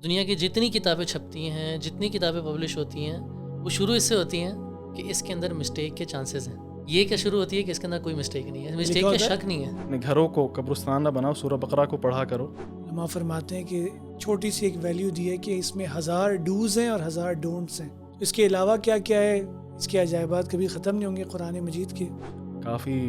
دنیا کی جتنی کتابیں چھپتی ہیں، جتنی کتابیں پبلش ہوتی ہیں، وہ شروع اس سے ہوتی ہیں کہ اس کے اندر مسٹیک کے چانسز ہیں. یہ کیا شروع ہوتی ہے کہ اس کے اندر کوئی مسٹیک نہیں ہے، مسٹیک کا شک نہیں ہے. اپنے گھروں کو قبرستان نہ بناؤ، سورہ بقرہ کو پڑھا کرو. علماء فرماتے ہیں کہ چھوٹی سی ایک ویلیو دی ہے کہ اس میں 1000 ڈوز ہیں اور 1000 ڈونٹس ہیں. اس کے علاوہ کیا کیا ہے، اس کے عجائبات کبھی ختم نہیں ہوں گے قرآن مجید کے. کافی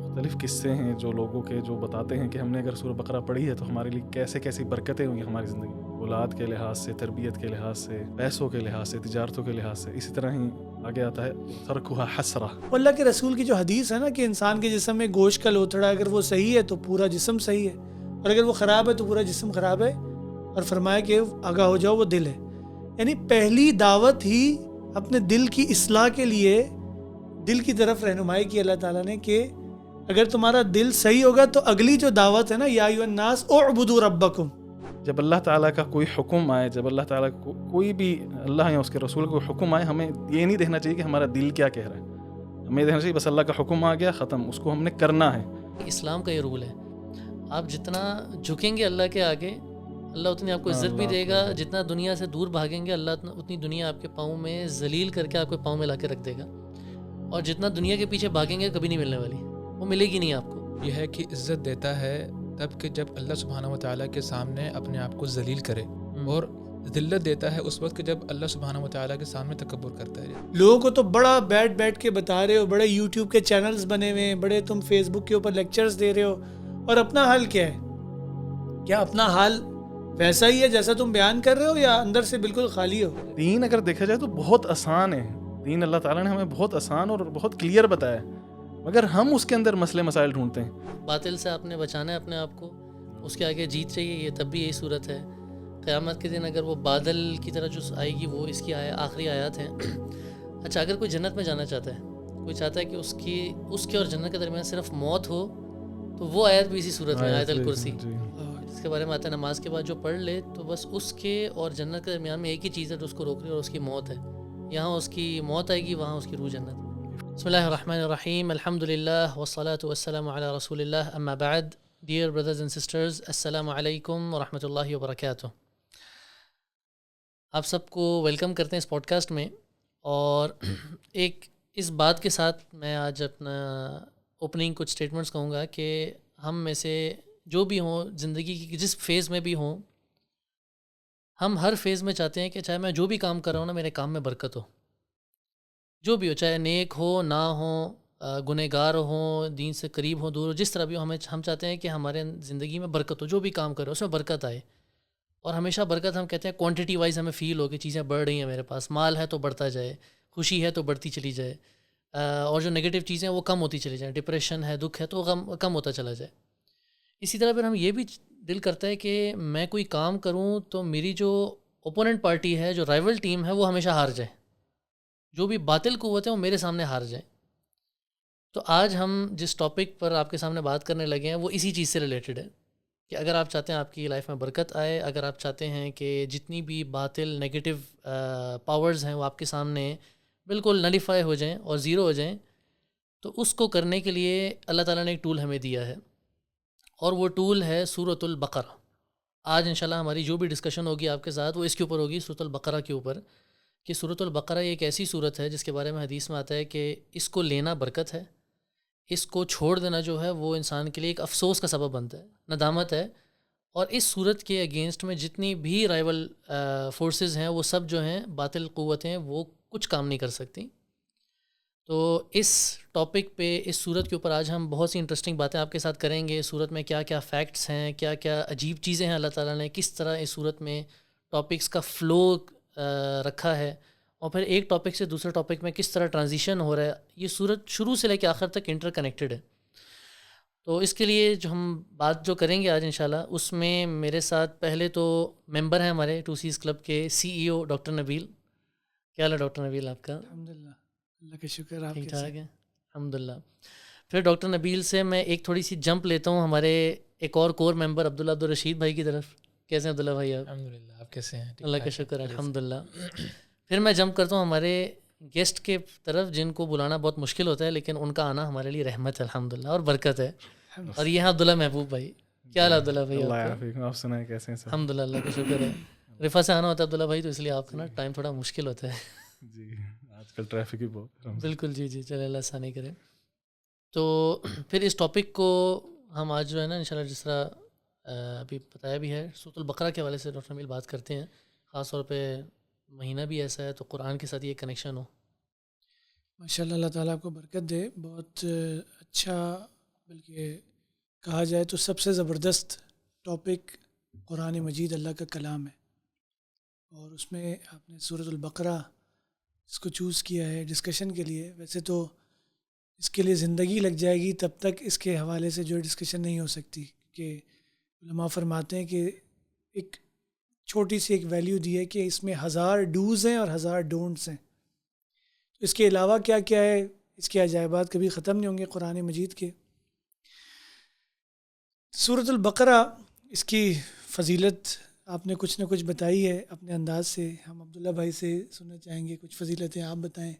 مختلف قصے ہیں جو لوگوں کے جو بتاتے ہیں کہ ہم نے اگر سورہ بقرہ پڑھی ہے تو ہمارے لیے کیسے کیسی برکتیں ہوئی ہماری زندگی میں، اولاد کے لحاظ سے، تربیت کے لحاظ سے، پیسوں کے لحاظ سے، تجارتوں کے لحاظ سے. اسی طرح ہی آگے آتا ہے ترکھا حسرہ. اللہ کے رسول کی جو حدیث ہے نا کہ انسان کے جسم میں گوشت کا لوتھڑا اگر وہ صحیح ہے تو پورا جسم صحیح ہے، اور اگر وہ خراب ہے تو پورا جسم خراب ہے. اور فرمایا کہ آگاہ ہو جاؤ وہ دل ہے. یعنی پہلی دعوت ہی اپنے دل کی اصلاح کے لیے دل کی طرف رہنمائی کی اللہ تعالیٰ نے کہ اگر تمہارا دل صحیح ہوگا تو اگلی جو دعوت ہے نا، یا ایھا الناس اعبدوا ربکم. جب اللہ تعالیٰ کا کوئی حکم آئے، جب اللہ تعالیٰ کو کوئی بھی اللہ یا اس کے رسول کو حکم آئے، ہمیں یہ نہیں دیکھنا چاہیے کہ ہمارا دل کیا کہہ رہا ہے. ہمیں دیکھنا چاہیے بس اللہ کا حکم آ گیا، ختم، اس کو ہم نے کرنا ہے. اسلام کا یہ رول ہے، آپ جتنا جھکیں گے اللہ کے آگے، اللہ اتنی آپ کو عزت بھی دے گا. جتنا دنیا سے دور بھاگیں گے، اللہ اتنی دنیا آپ کے پاؤں میں ذلیل کر کے آپ کے پاؤں میں لا کے رکھ دے گا. اور جتنا دنیا کے پیچھے بھاگیں گے کبھی نہیں ملنے والی، وہ ملے گی نہیں آپ کو. یہ ہے کہ عزت دیتا ہے تب کہ جب اللہ سبحانہ و تعالیٰ کے سامنے اپنے آپ کو ذلیل کرے، اور ذلت دیتا ہے اس وقت کہ جب اللہ سبحانہ و تعالیٰ کے سامنے تکبر کرتا ہے. لوگوں کو تو بڑا بیٹھ کے بتا رہے ہو، بڑے یوٹیوب کے چینلز بنے ہوئے ہیں، بڑے تم فیس بک کے اوپر لیکچرز دے رہے ہو، اور اپنا حال کیا ہے؟ کیا اپنا حال ویسا ہی ہے جیسا تم بیان کر رہے ہو، یا اندر سے بالکل خالی ہو؟ دین اگر دیکھا جائے تو بہت آسان ہے. دین اللہ تعالیٰ نے ہمیں بہت آسان اور بہت کلیئر بتایا، مگر ہم اس کے اندر مسئلے مسائل ڈھونڈتے ہیں. باطل سے آپ نے بچانا ہے اپنے آپ کو، اس کے آگے جیت چاہیے. یہ تب بھی یہی صورت ہے. قیامت کے دن اگر وہ بادل کی طرح جو آئے گی، وہ اس کی آخری آیات ہیں. اچھا، اگر کوئی جنت میں جانا چاہتا ہے، کوئی چاہتا ہے کہ اس کے اور جنت کے درمیان صرف موت ہو، تو وہ آیت بھی اسی صورت میں، آیت الکرسی، جس کے بارے میں آتا ہے نماز کے بعد جو پڑھ لے تو بس اس کے اور جنت کے درمیان میں ایک ہی چیز ہے جو اس کو روک رہی ہے، اور اس کی موت ہے. یہاں اس کی موت آئے گی، وہاں اس کی روح جنت. بسم اللہ الرحمن الرحیم، الحمد للہ والصلاة والسلام علی رسول اللہ، اما بعد. Dear brothers and sisters, السلام علیکم ورحمۃ اللہ وبرکاتہ. آپ سب کو ویلکم کرتے ہیں اس پوڈ کاسٹ میں، اور ایک اس بات کے ساتھ میں آج اپنا اوپننگ کچھ سٹیٹمنٹس کہوں گا کہ ہم میں سے جو بھی ہوں، زندگی کی جس فیز میں بھی ہوں، ہم ہر فیز میں چاہتے ہیں کہ چاہے میں جو بھی کام کر رہا ہوں نا، میرے کام میں برکت ہو. جو بھی ہو، چاہے نیک ہو نہ ہو، گنہگار ہوں، دین سے قریب ہوں دور ہو، جس طرح بھی ہو، ہم چاہتے ہیں کہ ہمارے زندگی میں برکت ہو. جو بھی کام کرو اس میں برکت آئے. اور ہمیشہ برکت ہم کہتے ہیں کوانٹٹی وائز ہمیں فیل ہو کہ چیزیں بڑھ رہی ہیں، میرے پاس مال ہے تو بڑھتا جائے، خوشی ہے تو بڑھتی چلی جائے، اور جو نگیٹو چیزیں وہ کم ہوتی چلی جائیں، ڈپریشن ہے، دکھ ہے تو کم ہوتا چلا جائے. اسی طرح پھر ہم یہ بھی دل کرتا ہے کہ میں کوئی کام کروں تو میری جو اوپوننٹ پارٹی ہے، جو رائیول ٹیم ہے، وہ ہمیشہ ہار جائے، جو بھی باطل قوت ہے وہ میرے سامنے ہار جائیں. تو آج ہم جس ٹاپک پر آپ کے سامنے بات کرنے لگے ہیں وہ اسی چیز سے ریلیٹڈ ہے کہ اگر آپ چاہتے ہیں آپ کی لائف میں برکت آئے، اگر آپ چاہتے ہیں کہ جتنی بھی باطل نیگیٹو پاورز ہیں وہ آپ کے سامنے بالکل نلیفائی ہو جائیں اور زیرو ہو جائیں، تو اس کو کرنے کے لیے اللہ تعالیٰ نے ایک ٹول ہمیں دیا ہے، اور وہ ٹول ہے سورۃ البقرہ. آج انشاءاللہ ہماری جو بھی ڈسکشن ہوگی آپ کے ساتھ وہ اس کے اوپر ہوگی، سورۃ البقرہ کے اوپر، کہ سورۃ البقرہ ایک ایسی سورت ہے جس کے بارے میں حدیث میں آتا ہے کہ اس کو لینا برکت ہے، اس کو چھوڑ دینا جو ہے وہ انسان کے لیے ایک افسوس کا سبب بنتا ہے، ندامت ہے. اور اس صورت کے اگینسٹ میں جتنی بھی رائیول فورسز ہیں وہ سب جو ہیں باطل قوتیں، وہ کچھ کام نہیں کر سکتی. تو اس ٹاپک پہ، اس صورت کے اوپر آج ہم بہت سی انٹرسٹنگ باتیں آپ کے ساتھ کریں گے. صورت میں کیا کیا فیکٹس ہیں، کیا کیا عجیب چیزیں ہیں، اللہ تعالیٰ نے کس طرح اس صورت میں ٹاپکس کا فلو رکھا ہے، اور پھر ایک ٹاپک سے دوسرے ٹاپک میں کس طرح ٹرانزیشن ہو رہا ہے. یہ صورت شروع سے لے کے آخر تک انٹر کنیکٹڈ ہے. تو اس کے لیے جو ہم بات جو کریں گے آج انشاءاللہ، اس میں میرے ساتھ پہلے تو ممبر ہیں ہمارے 2Cs کلب کے CEO ڈاکٹر نبیل. کیا حال ہے ڈاکٹر نبیل آپ کا؟ الحمدللہ، اللہ کا شکر. آپ ٹھیک ٹھاک ہے؟ الحمدللہ. پھر ڈاکٹر نبیل سے میں ایک تھوڑی سی جمپ لیتا ہوں ہمارے ایک اور کور ممبر عبداللہ عبدالرشید بھائی کی طرف. کیسے ہیں عبداللہ بھائی آپ؟ الحمدللہ، آپ کیسے ہیں؟ اللہ کا شکر الحمدللہ. پھر میں جمپ کرتا ہوں ہمارے گیسٹ کے طرف، جن کو بلانا بہت مشکل ہوتا ہے لیکن ان کا آنا ہمارے لیے رحمت ہے الحمدللہ اور برکت ہے. اور یہ ہیں عبداللہ محبوب بھائی. کیا حال ہے عبداللہ بھائی؟ اللہ آپ سنائیں کیسے ہیں؟ الحمدللہ، اللہ کا شکر ہے. رفا سے آنا ہوتا ہے عبداللہ بھائی، تو اس لیے آپ کا نا ٹائم تھوڑا مشکل ہوتا ہے. جی آج کل ٹریفک ہی بہت. بالکل جی جی، چلے اللہ آسانی کرے. تو پھر اس ٹاپک کو ہم آج جو ہے نا انشاءاللہ جس طرح ابھی بتایا بھی ہے سورۃ البقرہ کے حوالے سے ڈاکٹر امیل بات کرتے ہیں، خاص طور پہ مہینہ بھی ایسا ہے تو قرآن کے ساتھ یہ کنیکشن ہو. ماشاءاللہ، اللہ تعالیٰ آپ کو برکت دے. بہت اچھا، بلکہ کہا جائے تو سب سے زبردست ٹاپک قرآن مجید اللہ کا کلام ہے، اور اس میں آپ نے سورۃ البقرہ اس کو چوز کیا ہے ڈسکشن کے لیے. ویسے تو اس کے لیے زندگی لگ جائے گی تب تک اس کے حوالے سے جو ڈسکشن نہیں ہو سکتی، کہ علماء فرماتے ہیں کہ ایک چھوٹی سی ایک ویلیو دی ہے کہ اس میں 1000 ڈوز ہیں اور 1000 ڈونٹس ہیں. اس کے علاوہ کیا کیا ہے، اس کے عجائبات کبھی ختم نہیں ہوں گے قرآن مجید کے. سورۃ البقرہ، اس کی فضیلت آپ نے کچھ نہ کچھ بتائی ہے اپنے انداز سے. ہم عبداللہ بھائی سے سننا چاہیں گے کچھ فضیلتیں آپ بتائیں.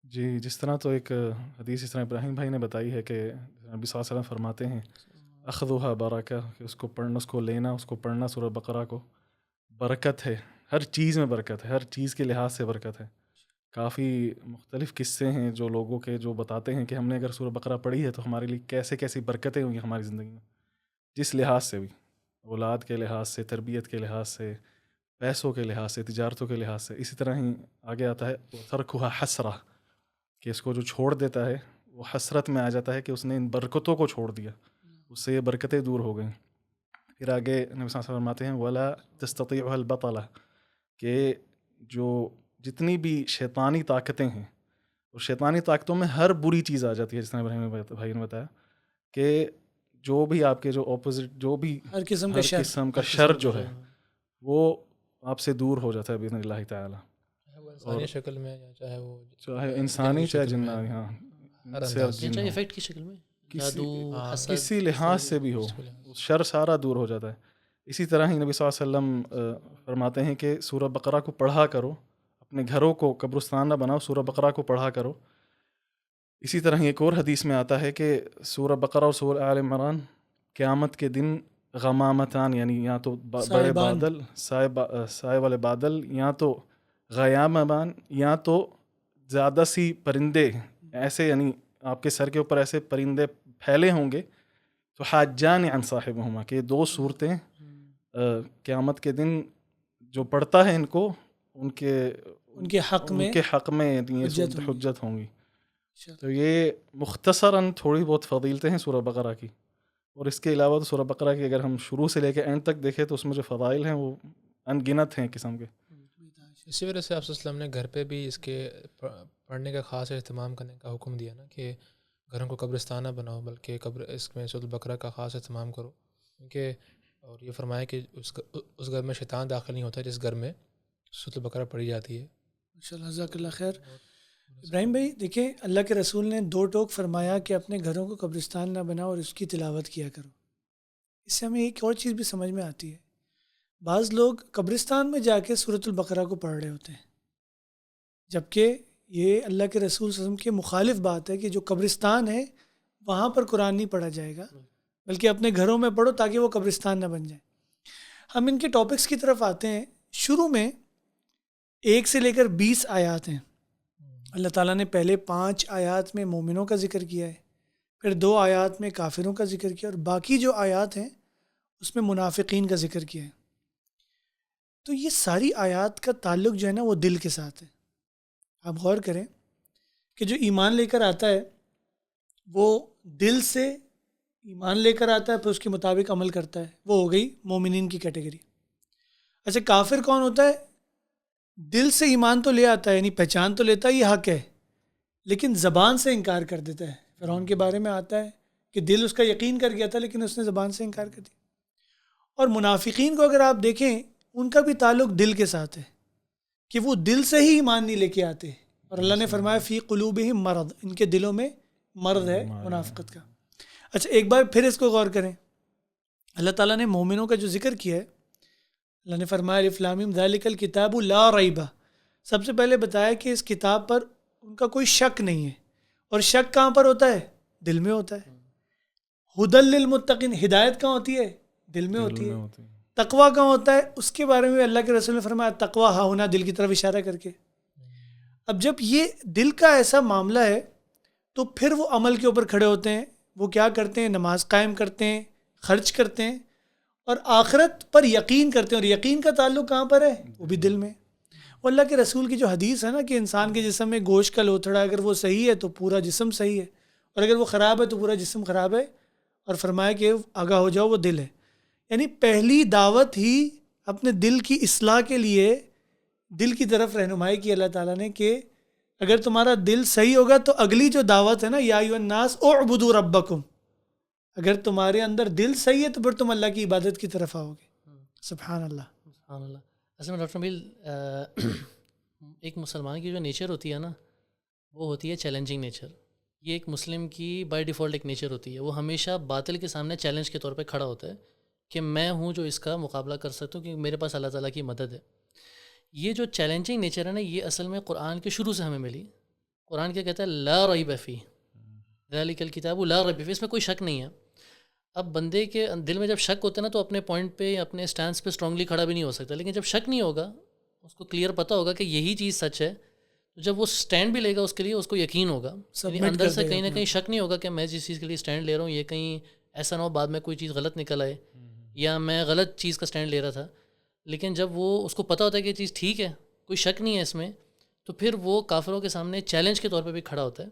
جی جس طرح تو ایک حدیث اس طرح ابراہیم بھائی نے بتائی ہے کہ نبی صلی اللہ علیہ وسلم فرماتے ہیں اخذوها برکہ، کہ اس کو پڑھنا، اس کو لینا، اس کو پڑھنا سورۃ بقرہ کو برکت ہے. ہر چیز میں برکت ہے، ہر چیز کے لحاظ سے برکت ہے. کافی مختلف قصے ہیں جو لوگوں کے جو بتاتے ہیں کہ ہم نے اگر سورۃ بقرہ پڑھی ہے تو ہمارے لیے کیسے کیسی برکتیں ہوئی ہماری زندگی میں، جس لحاظ سے بھی، اولاد کے لحاظ سے، تربیت کے لحاظ سے، پیسوں کے لحاظ سے، تجارتوں کے لحاظ سے. اسی طرح ہی آگے آتا ہے ترکھها حسرہ، کہ اس کو جو چھوڑ دیتا ہے وہ حسرت میں آ جاتا ہے کہ اس نے ان برکتوں کو چھوڑ دیا، اس سے یہ برکتیں دور ہو گئیں. پھر آگے نبی صلی اللہ علیہ وسلم فرماتے ہیں ولا تستطيعها البطلہ، کہ جو جتنی بھی شیطانی طاقتیں ہیں، اور شیطانی طاقتوں میں ہر بری چیز آ جاتی ہے، جس طرح ابراہیم بھائی نے بتایا کہ جو بھی آپ کے جو اپوزٹ، جو بھی ہر قسم کا شر جو ہے وہ آپ سے دور ہو جاتا ہے باذن اللہ تعالی. انسانی شکل میں یا چاہے انسانی چاہے جنات، ہاں چاہے افیکٹ کی شکل میں، جادو، حسد، کسی لحاظ سے بھی ہو، شر سارا دور ہو جاتا ہے. اسی طرح ہی نبی صلی اللہ علیہ وسلم فرماتے ہیں کہ سورۃ بقرہ کو پڑھا کرو، اپنے گھروں کو قبرستان نہ بناؤ، سورۃ بقرہ کو پڑھا کرو. اسی طرح ایک اور حدیث میں آتا ہے کہ سورۃ بقرہ اور سورۃ آل عمران قیامت کے دن غمامتان، یعنی یا تو بڑے بادل، سائے والے بادل، یا تو غیامبان، یا تو زیادہ سی پرندے ایسے، یعنی آپ کے سر کے اوپر ایسے پرندے پھیلے ہوں گے، تو حاجان عن صاحبہما، کہ دو صورتیں قیامت کے دن جو پڑھتا ہے ان کو ان کے حق میں حجت ہوں گی. تو یہ مختصراً تھوڑی بہت فضیلتیں ہیں سورۃ بقرہ کی. اور اس کے علاوہ تو سورۃ بقرہ کی اگر ہم شروع سے لے کے اینڈ تک دیکھیں تو اس میں جو فضائل ہیں وہ ان گنت ہیں قسم کے. اسی وجہ سے آپ صلی اللہ علیہ وسلم نے گھر پہ بھی اس کے پڑھنے کا خاص اہتمام کرنے کا حکم دیا نا، کہ گھروں کو قبرستان نہ بناؤ بلکہ اس میں سورۃ البقرہ کا خاص اہتمام کرو. کیونکہ اور یہ فرمایا کہ اس گھر میں شیطان داخل نہیں ہوتا جس گھر میں سورۃ البقرہ پڑھی جاتی ہے. ماشاءاللہ، جزاک اللہ خیر. ابراہیم بھائی دیکھیں، اللہ کے رسول نے 2 ٹوک فرمایا کہ اپنے گھروں کو قبرستان نہ بناؤ اور اس کی تلاوت کیا کرو. اس سے ہمیں ایک اور چیز بھی سمجھ میں آتی ہے. بعض لوگ قبرستان میں جا کے سورۃ البقرہ کو پڑھ رہے ہوتے ہیں، جبکہ یہ اللہ کے رسول صلی اللہ علیہ وسلم کے مخالف بات ہے کہ جو قبرستان ہے وہاں پر قرآن نہیں پڑھا جائے گا، بلکہ اپنے گھروں میں پڑھو تاکہ وہ قبرستان نہ بن جائے. ہم ان کے ٹاپکس کی طرف آتے ہیں. شروع میں 1 سے لے کر 20 آیات ہیں. اللہ تعالیٰ نے پہلے 5 آیات میں مومنوں کا ذکر کیا ہے، پھر 2 آیات میں کافروں کا ذکر کیا، اور باقی جو آیات ہیں اس میں منافقین کا ذکر کیا ہے. تو یہ ساری آیات کا تعلق جو ہے نا وہ دل کے ساتھ ہے. آپ غور کریں کہ جو ایمان لے کر آتا ہے وہ دل سے ایمان لے کر آتا ہے، پھر اس کے مطابق عمل کرتا ہے، وہ ہو گئی مومنین کی کیٹیگری. اچھا، کافر کون ہوتا ہے؟ دل سے ایمان تو لے آتا ہے، یعنی پہچان تو لیتا ہے یہ حق ہے، لیکن زبان سے انکار کر دیتا ہے. فرعون کے بارے میں آتا ہے کہ دل اس کا یقین کر گیا تھا لیکن اس نے زبان سے انکار کر دیا. اور منافقین کو اگر آپ دیکھیں ان کا بھی تعلق دل کے ساتھ ہے کہ وہ دل سے ہی ایمان نہیں لے کے آتے، اور اللہ نے فرمایا فی قلوبہم مرض، ان کے دلوں میں مرض ہے منافقت کا. اچھا، ایک بار پھر اس کو غور کریں. اللہ تعالیٰ نے مومنوں کا جو ذکر کیا ہے، اللہ نے فرمایا الف لام میم ذالک الکتاب لا ریب، سب سے پہلے بتایا کہ اس کتاب پر ان کا کوئی شک نہیں ہے. اور شک کہاں پر ہوتا ہے؟ دل میں ہوتا ہے. ھدی للمتقین، ہدایت کہاں ہوتی ہے؟ دل میں ہوتی ہے. تقویٰ کہاں ہوتا ہے اس کے بارے میں اللہ کے رسول نے فرمایا تقویٰ ہاں ہونا، دل کی طرف اشارہ کر کے. اب جب یہ دل کا ایسا معاملہ ہے تو پھر وہ عمل کے اوپر کھڑے ہوتے ہیں. وہ کیا کرتے ہیں؟ نماز قائم کرتے ہیں، خرچ کرتے ہیں اور آخرت پر یقین کرتے ہیں. اور یقین کا تعلق کہاں پر ہے؟ وہ بھی دل میں. اور اللہ کے رسول کی جو حدیث ہے نا کہ انسان کے جسم میں گوشت کا لوتھڑا اگر وہ صحیح ہے تو پورا جسم صحیح ہے، اور اگر وہ خراب ہے تو پورا جسم خراب ہے. اور فرمایا کہ آگاہ ہو جاؤ، وہ دل ہے. یعنی پہلی دعوت ہی اپنے دل کی اصلاح کے لیے دل کی طرف رہنمائی کی اللہ تعالیٰ نے کہ اگر تمہارا دل صحیح ہوگا تو اگلی جو دعوت ہے نا یا ایھا الناس اعبدوا ربکم، اگر تمہارے اندر دل صحیح ہے تو پھر تم اللہ کی عبادت کی طرف آؤ گے. سبحان اللہ. سبحان اللہ. اصل میں ڈاکٹر میل ایک مسلمان کی جو نیچر ہوتی ہے نا وہ ہوتی ہے چیلنجنگ نیچر. یہ ایک مسلم کی بائی ڈیفالٹ ایک نیچر ہوتی ہے. وہ ہمیشہ باطل کے سامنے چیلنج کے طور پہ کھڑا ہوتا ہے کہ میں ہوں جو اس کا مقابلہ کر سکتا ہوں کیونکہ میرے پاس اللہ تعالیٰ کی مدد ہے. یہ جو چیلنجنگ نیچر ہے نا یہ اصل میں قرآن کے شروع سے ہمیں ملی. قرآن کیا کہتا ہے؟ لا ریب فیہ ذالک الکتاب لا ریب فیہ، اس میں کوئی شک نہیں ہے. اب بندے کے دل میں جب شک ہوتا ہے نا تو اپنے پوائنٹ پہ اپنے سٹانس پہ اسٹرانگلی کھڑا بھی نہیں ہو سکتا. لیکن جب شک نہیں ہوگا، اس کو کلیئر پتہ ہوگا کہ یہی چیز سچ ہے، تو جب وہ سٹینڈ بھی لے گا اس کے لیے اس کو یقین ہوگا. یعنی اندر سے کہیں نہ کہیں شک نہیں ہوگا کہ میں جس چیز کے لیے سٹینڈ لے رہا ہوں یہ کہیں ایسا نہ ہو بعد میں کوئی چیز غلط نکل آئے یا میں غلط چیز کا سٹینڈ لے رہا تھا. لیکن جب وہ اس کو پتہ ہوتا ہے کہ یہ چیز ٹھیک ہے، کوئی شک نہیں ہے اس میں، تو پھر وہ کافروں کے سامنے چیلنج کے طور پہ بھی کھڑا ہوتا ہے.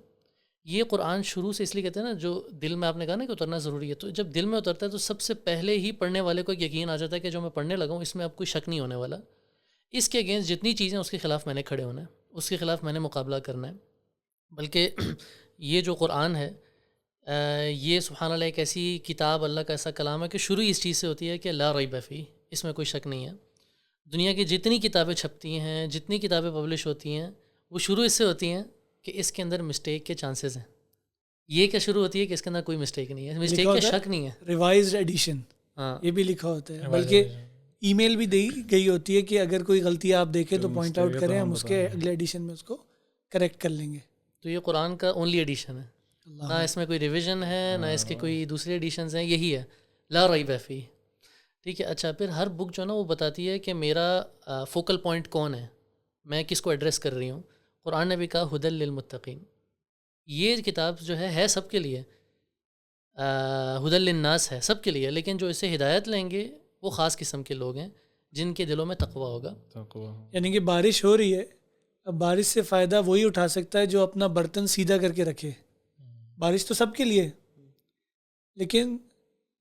یہ قرآن شروع سے اس لیے کہتے ہیں نا جو دل میں آپ نے کہا نا کہ اترنا ضروری ہے، تو جب دل میں اترتا ہے تو سب سے پہلے ہی پڑھنے والے کو ایک یقین آ جاتا ہے کہ جو میں پڑھنے لگا ہوں اس میں اب کوئی شک نہیں ہونے والا. اس کے اگینسٹ جتنی چیزیں اس کے خلاف میں نے کھڑے ہونا ہے، اس کے خلاف میں نے مقابلہ کرنا ہے. بلکہ یہ جو قرآن ہے یہ سبحان اللہ ایک ایسی کتاب، اللہ کا ایسا کلام ہے کہ شروع اس چیز سے ہوتی ہے کہ لا ریب فیہ، اس میں کوئی شک نہیں ہے. دنیا کی جتنی کتابیں چھپتی ہیں، جتنی کتابیں پبلش ہوتی ہیں، وہ شروع اس سے ہوتی ہیں کہ اس کے اندر مسٹیک کے چانسز ہیں. یہ کیا شروع ہوتی ہے کہ اس کے اندر کوئی مسٹیک نہیں ہے، مسٹیک کا شک نہیں ہے. ریوائزڈ ایڈیشن، ہاں یہ بھی لکھا ہوتا ہے. بلکہ ای میل بھی دی گئی ہوتی ہے کہ اگر کوئی غلطی آپ دیکھیں تو پوائنٹ آؤٹ کریں، ہم اس کے اگلے ایڈیشن میں اس کو کریکٹ کر لیں گے. تو یہ قرآن کا اونلی ایڈیشن ہے، نہ اس میں کوئی ریویژن ہے نہ اس کے کوئی دوسرے ایڈیشنز ہیں. یہی ہے لا ریب فیہ. ٹھیک ہے. اچھا پھر ہر بک جو ہے نا وہ بتاتی ہے کہ میرا فوکل پوائنٹ کون ہے، میں کس کو ایڈریس کر رہی ہوں. قرآن نے بھی کہا ھدی للمتقین. یہ کتاب جو ہے سب کے لیے، ھدی للناس ہے سب کے لیے، لیکن جو اسے ہدایت لیں گے وہ خاص قسم کے لوگ ہیں جن کے دلوں میں تقویٰ ہوگا. یعنی کہ بارش ہو رہی ہے، اب بارش سے فائدہ وہی اٹھا سکتا ہے جو اپنا برتن سیدھا کر کے رکھے. بارش تو سب کے لیے، لیکن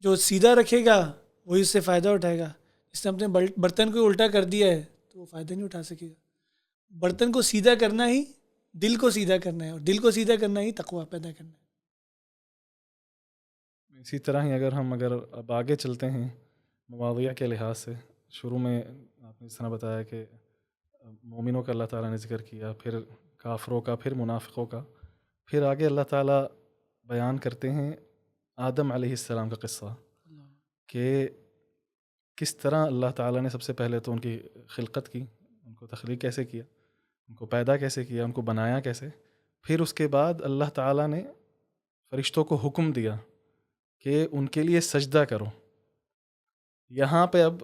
جو سیدھا رکھے گا وہی اس سے فائدہ اٹھائے گا. جس نے اپنے برتن کو الٹا کر دیا ہے تو وہ فائدہ نہیں اٹھا سکے گا. برتن کو سیدھا کرنا ہی دل کو سیدھا کرنا ہے، اور دل کو سیدھا کرنا ہی تقویٰ پیدا کرنا ہے. اسی طرح ہی اگر اب آگے چلتے ہیں مواضیع کے لحاظ سے، شروع میں آپ نے اس طرح بتایا کہ مومنوں کا اللہ تعالیٰ نے ذکر کیا، پھر کافروں کا، پھر منافقوں کا، پھر آگے اللہ تعالیٰ بیان کرتے ہیں آدم علیہ السلام کا قصہ کہ کس طرح اللہ تعالیٰ نے سب سے پہلے تو ان کی خلقت کی، ان کو تخلیق کیسے کیا، ان کو پیدا کیسے کیا، ان کو بنایا کیسے. پھر اس کے بعد اللہ تعالیٰ نے فرشتوں کو حکم دیا کہ ان کے لیے سجدہ کرو. یہاں پہ اب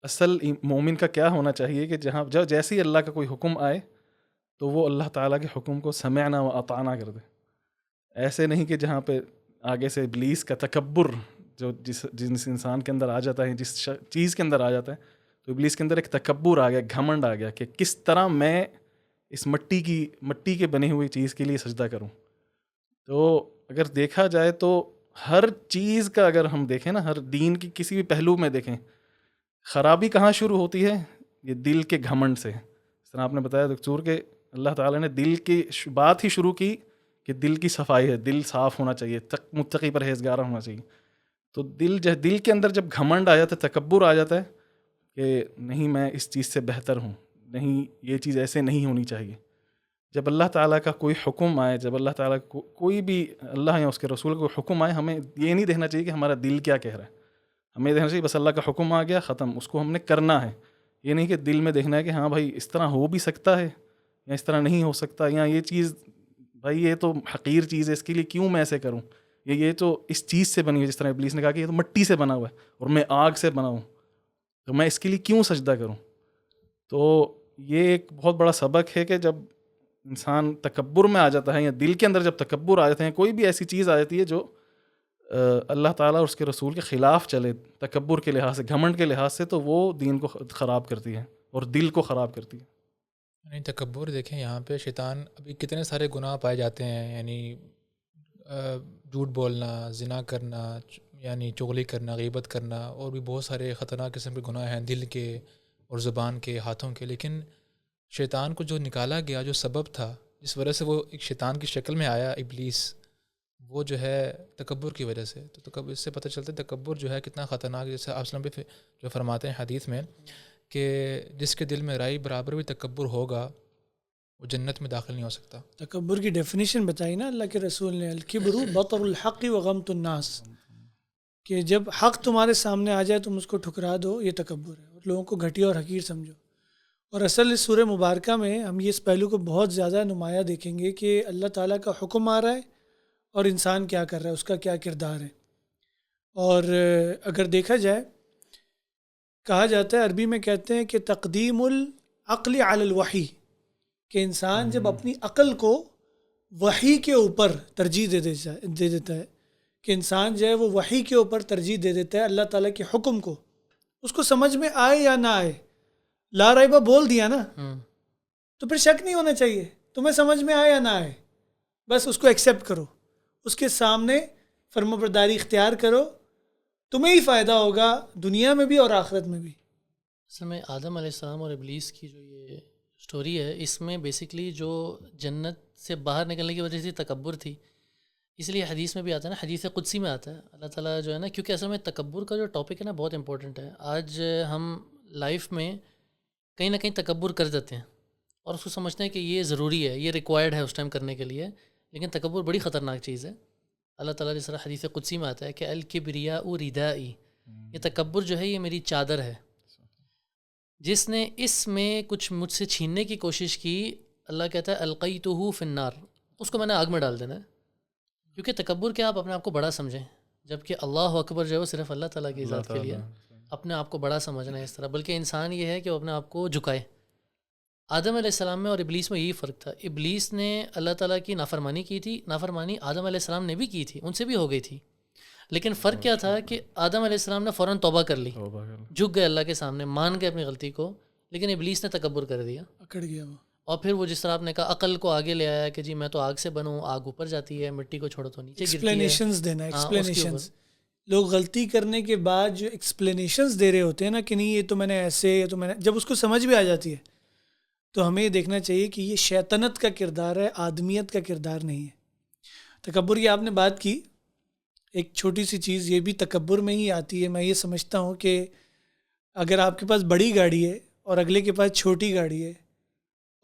اصل مومن کا کیا ہونا چاہیے کہ جب جیسے ہی اللہ کا کوئی حکم آئے تو وہ اللہ تعالیٰ کے حکم کو سمعنا و اطعنا کر دے. ایسے نہیں کہ جہاں پہ آگے سے ابلیس کا تکبر جو جس انسان کے اندر آ جاتا ہے، جس چیز کے اندر آ جاتا ہے، تو ابلیس کے اندر ایک تکبر آ گیا، گھمنڈ آ گیا کہ کس طرح میں اس مٹی کے بنی ہوئی چیز کے لیے سجدہ کروں. تو اگر دیکھا جائے تو ہر چیز کا اگر ہم دیکھیں نا، ہر دین کی کسی بھی پہلو میں دیکھیں، خرابی کہاں شروع ہوتی ہے؟ یہ دل کے گھمنڈ سے. اس طرح آپ نے بتایا دکتور کہ اللہ تعالیٰ نے دل کی بات ہی شروع کی کہ دل کی صفائی ہے، دل صاف ہونا چاہیے، متقی پرہیزگار ہونا چاہیے. تو دل کے اندر جب گھمنڈ آ جاتا ہے، تکبر آ جاتا ہے کہ نہیں میں اس چیز سے بہتر ہوں، نہیں یہ چیز ایسے نہیں ہونی چاہیے. جب اللہ تعالیٰ کا کوئی حکم آئے، جب اللہ تعالیٰ کو کوئی بھی اللہ یا اس کے رسول کو حکم آئے، ہمیں یہ نہیں دیکھنا چاہیے کہ ہمارا دل کیا کہہ رہا ہے. ہمیں دیکھنا چاہیے بس اللہ کا حکم آ گیا، ختم، اس کو ہم نے کرنا ہے. یہ نہیں کہ دل میں دیکھنا ہے کہ ہاں بھائی اس طرح ہو بھی سکتا ہے یا اس طرح نہیں ہو سکتا، یا یہ چیز بھائی یہ تو حقیر چیز ہے، اس کے لیے کیوں میں ایسے کروں، یہ تو اس چیز سے بنی ہوئی، جس طرح ابلیس نے کہا کہ یہ تو مٹی سے بنا ہوا ہے اور میں آگ سے بنا ہوں. تو میں اس کے لیے کیوں سجدہ کروں. تو یہ ایک بہت بڑا سبق ہے کہ جب انسان تکبر میں آ جاتا ہے یا دل کے اندر جب تکبر آ جاتے ہیں, کوئی بھی ایسی چیز آ جاتی ہے جو اللہ تعالیٰ اور اس کے رسول کے خلاف چلے تکبر کے لحاظ سے, گھمنڈ کے لحاظ سے, تو وہ دین کو خراب کرتی ہے اور دل کو خراب کرتی ہے. یعنی تکبر دیکھیں یہاں پہ شیطان ابھی کتنے سارے گناہ پائے جاتے ہیں, یعنی جھوٹ بولنا, زنا کرنا, یعنی چغلی کرنا, غیبت کرنا, اور بھی بہت سارے خطرناک قسم کے گناہ ہیں دل کے اور زبان کے, ہاتھوں کے. لیکن شیطان کو جو نکالا گیا, جو سبب تھا جس وجہ سے وہ ایک شیطان کی شکل میں آیا, ابلیس, وہ جو ہے تکبر کی وجہ سے. تو تکبر اس سے پتہ چلتا ہے تکبر جو ہے کتنا خطرناک. جیسے آپ وسلم بھی جو فرماتے ہیں حدیث میں کہ جس کے دل میں رائی برابر بھی تکبر ہوگا وہ جنت میں داخل نہیں ہو سکتا. تکبر کی ڈیفینیشن بتائی نا اللہ کے رسول نے, الکبر بطر الحق وغمط الناس, کہ جب حق تمہارے سامنے آ جائے تم اس کو ٹھکرا دو, یہ تکبر ہے, اور لوگوں کو گھٹیا اور حقیر سمجھو. اور اصل اس سورہ مبارکہ میں ہم یہ اس پہلو کو بہت زیادہ نمایاں دیکھیں گے کہ اللہ تعالیٰ کا حکم آ رہا ہے اور انسان کیا کر رہا ہے, اس کا کیا کردار ہے. اور اگر دیکھا جائے, کہا جاتا ہے عربی میں کہتے ہیں کہ تقدیم العقل علی الوحی, کہ انسان جب اپنی عقل کو وحی کے اوپر ترجیح دے دیتا ہے, کہ انسان جو ہے وہ وحی کے اوپر ترجیح دے دیتا ہے اللہ تعالیٰ کے حکم کو, اس کو سمجھ میں آئے یا نہ آئے, لا ریبہ بول دیا نا, تو پھر شک نہیں ہونا چاہیے, تمہیں سمجھ میں آئے یا نہ آئے, بس اس کو ایکسیپٹ کرو, اس کے سامنے فرمانبرداری اختیار کرو, تمہیں ہی فائدہ ہوگا دنیا میں بھی اور آخرت میں بھی. اصل میں آدم علیہ السلام اور ابلیس کی جو یہ سٹوری ہے, اس میں بیسکلی جو جنت سے باہر نکلنے کی وجہ سے تکبر تھی, اس لیے حدیث میں بھی آتا ہے نا, حدیث قدسی میں آتا ہے اللہ تعالیٰ جو ہے نا, کیونکہ اصل میں تکبر کا جو ٹاپک ہے نا بہت امپورٹنٹ ہے. آج ہم لائف میں کہیں نہ کہیں تکبر کر دیتے ہیں اور اس کو سمجھتے ہیں کہ یہ ضروری ہے, یہ ریکوائرڈ ہے اس ٹائم کرنے کے لیے, لیکن تکبر بڑی خطرناک چیز ہے. اللہ تعالیٰ جس طرح حدیث قدسی میں آتا ہے کہ الکبریاء ردائی, یہ تکبر جو ہے یہ میری چادر ہے, جس نے اس میں کچھ مجھ سے چھیننے کی کوشش کی, اللہ کہتا ہے القیتہ فی النار, اس کو میں نے آگ میں ڈال دینا ہے. کیونکہ تکبر کیا, آپ اپنے آپ کو بڑا سمجھیں, جبکہ اللہ اکبر جو ہے وہ صرف اللہ تعالیٰ کی ذات کے لیے, اپنے آپ کو بڑا سمجھنا ہے اس طرح. بلکہ انسان یہ ہے کہ وہ اپنے آپ کو جھکائے. آدم علیہ السلام میں اور ابلیس میں یہی فرق تھا. ابلیس نے اللہ تعالیٰ کی نافرمانی کی تھی, نافرمانی آدم علیہ السلام نے بھی کی تھی, ان سے بھی ہو گئی تھی, لیکن فرق کیا تھا کہ آدم علیہ السلام نے فوراً توبہ کر لی, جھک گئے اللہ کے سامنے, مان گئے اپنی غلطی کو, لیکن ابلیس نے تکبر کر دیا, اکڑ گیا وہ. اور پھر وہ جس طرح آپ نے کہا عقل کو آگے لے آیا کہ جی میں تو آگ سے بنوں, آگ اوپر جاتی ہے, مٹی کو چھوڑو تو نیچے گرتی ہے. ایکسپلینیشنز دینا, ایکسپلینیشنز. لوگ غلطی کرنے کے بعد جو ایکسپلینیشنز دے رہے ہوتے ہیں نا کہ نہیں یہ تو میں نے ایسے, یہ تو میں نے, جب اس کو سمجھ بھی آ جاتی ہے تو ہمیں یہ دیکھنا چاہیے کہ یہ شیطنت کا کردار ہے, آدمیت کا کردار نہیں ہے. تکبر کی آپ نے بات کی, ایک چھوٹی سی چیز یہ بھی تکبر میں ہی آتی ہے. میں یہ سمجھتا ہوں کہ اگر آپ کے پاس بڑی گاڑی ہے اور اگلے کے پاس چھوٹی گاڑی ہے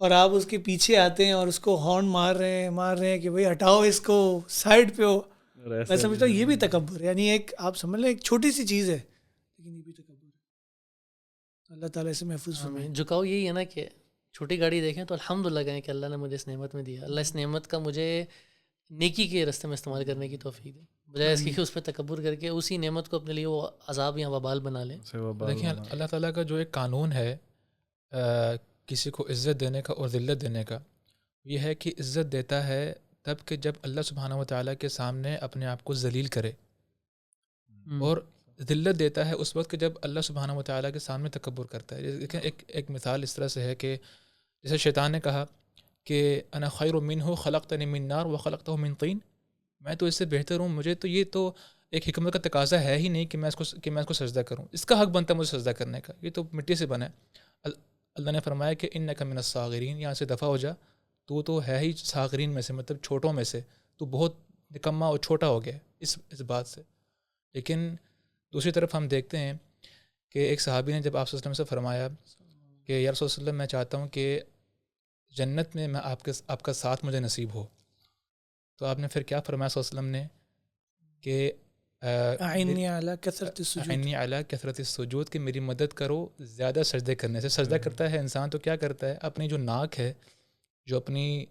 اور آپ اس کے پیچھے آتے ہیں اور اس کو ہارن مار رہے ہیں کہ بھئی ہٹاؤ اس کو, سائڈ پہ ہو, میں سمجھتا ہوں یہ بھی تکبر ہے. یعنی ایک آپ سمجھ لیں ایک چھوٹی سی چیز ہے لیکن یہ بھی تکبر ہے. اللہ تعالیٰ سے محفوظ فرمائے. جھکاؤ یہی ہے نا کہ چھوٹی گاڑی دیکھیں تو الحمدللہ کہیں کہ اللہ نے مجھے اس نعمت میں دیا, اللہ اس نعمت کا مجھے نیکی کے راستے میں استعمال کرنے کی توفیق دے, بجائے اس کی کہ اس پہ تکبر کر کے اسی نعمت کو اپنے لیے وہ عذاب یا وبال بنا لیں. دیکھیں اللہ تعالیٰ کا جو ایک قانون ہے کسی کو عزت دینے کا اور ذلت دینے کا, یہ ہے کہ عزت دیتا ہے تب کہ جب اللہ سبحانہ و تعالیٰ کے سامنے اپنے آپ کو ذلیل کرے, اور ذلت دیتا ہے اس وقت کہ جب اللہ سبحانہ و تعالیٰ کے سامنے تکبر کرتا ہے. دیکھیں ایک مثال اس طرح سے ہے کہ جیسے شیطان نے کہا کہ انا خیر منہ خلقتنی من نار وخلقتہ من طین, میں تو اس سے بہتر ہوں, مجھے تو یہ تو ایک حکمت کا تقاضا ہے ہی نہیں کہ میں اس کو سجدہ کروں, اس کا حق بنتا ہے مجھے سجدہ کرنے کا, یہ تو مٹی سے بنا ہے. اللہ نے فرمایا کہ انک من الصاغرین, یہاں سے دفع ہو جا, تو ہے ہی صاغرین میں سے, مطلب چھوٹوں میں سے, تو بہت نکما اور چھوٹا ہو گیا اس بات سے. لیکن دوسری طرف ہم دیکھتے ہیں کہ ایک صحابی نے جب آپ صلی اللہ علیہ وسلم سے فرمایا کہ یا رسول اللہ میں چاہتا ہوں کہ جنت میں آپ کا ساتھ مجھے نصیب ہو, تو آپ نے پھر کیا فرمایا صلی اللہ علیہ وسلم نے کہ اعنی علی کثرت السجود, کہ میری مدد کرو زیادہ سجدے کرنے سے. سجدہ کرتا ہے انسان تو کیا کرتا ہے, اپنی جو ناک ہے, جو اپنی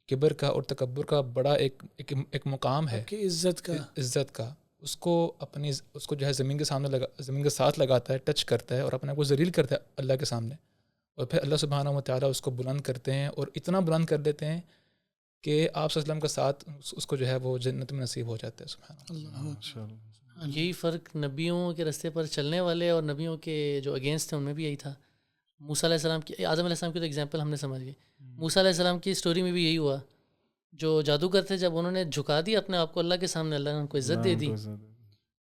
کبر کا اور تکبر کا بڑا ایک مقام ہے, عزت کا, اس کو جو ہے زمین کے ساتھ لگاتا ہے، ٹچ کرتا ہے اور اپنے آپ کو ذلیل کرتا ہے اللہ کے سامنے، اور پھر اللہ سبحانہ و تعالیٰ اس کو بلند کرتے ہیں اور اتنا بلند کر دیتے ہیں کہ آپ صلی اللہ علیہ وسلم کا ساتھ اس کو جو ہے وہ جنت میں نصیب ہو جاتا ہے. سبحان اللہ. یہی فرق نبیوں کے راستے پر چلنے والے اور نبیوں کے جو اگینسٹ تھے ان میں بھی یہی تھا. موسیٰ علیہ السلام کی، آدم علیہ السلام کی تو ایگزامپل ہم نے سمجھ گئی. موسیٰ علیہ السلام کی اسٹوری میں بھی یہی ہوا. جو جادوگر تھے جب انہوں نے جھکا دیا اپنے آپ کو اللہ کے سامنے، اللہ نے ان کو عزت دے دی.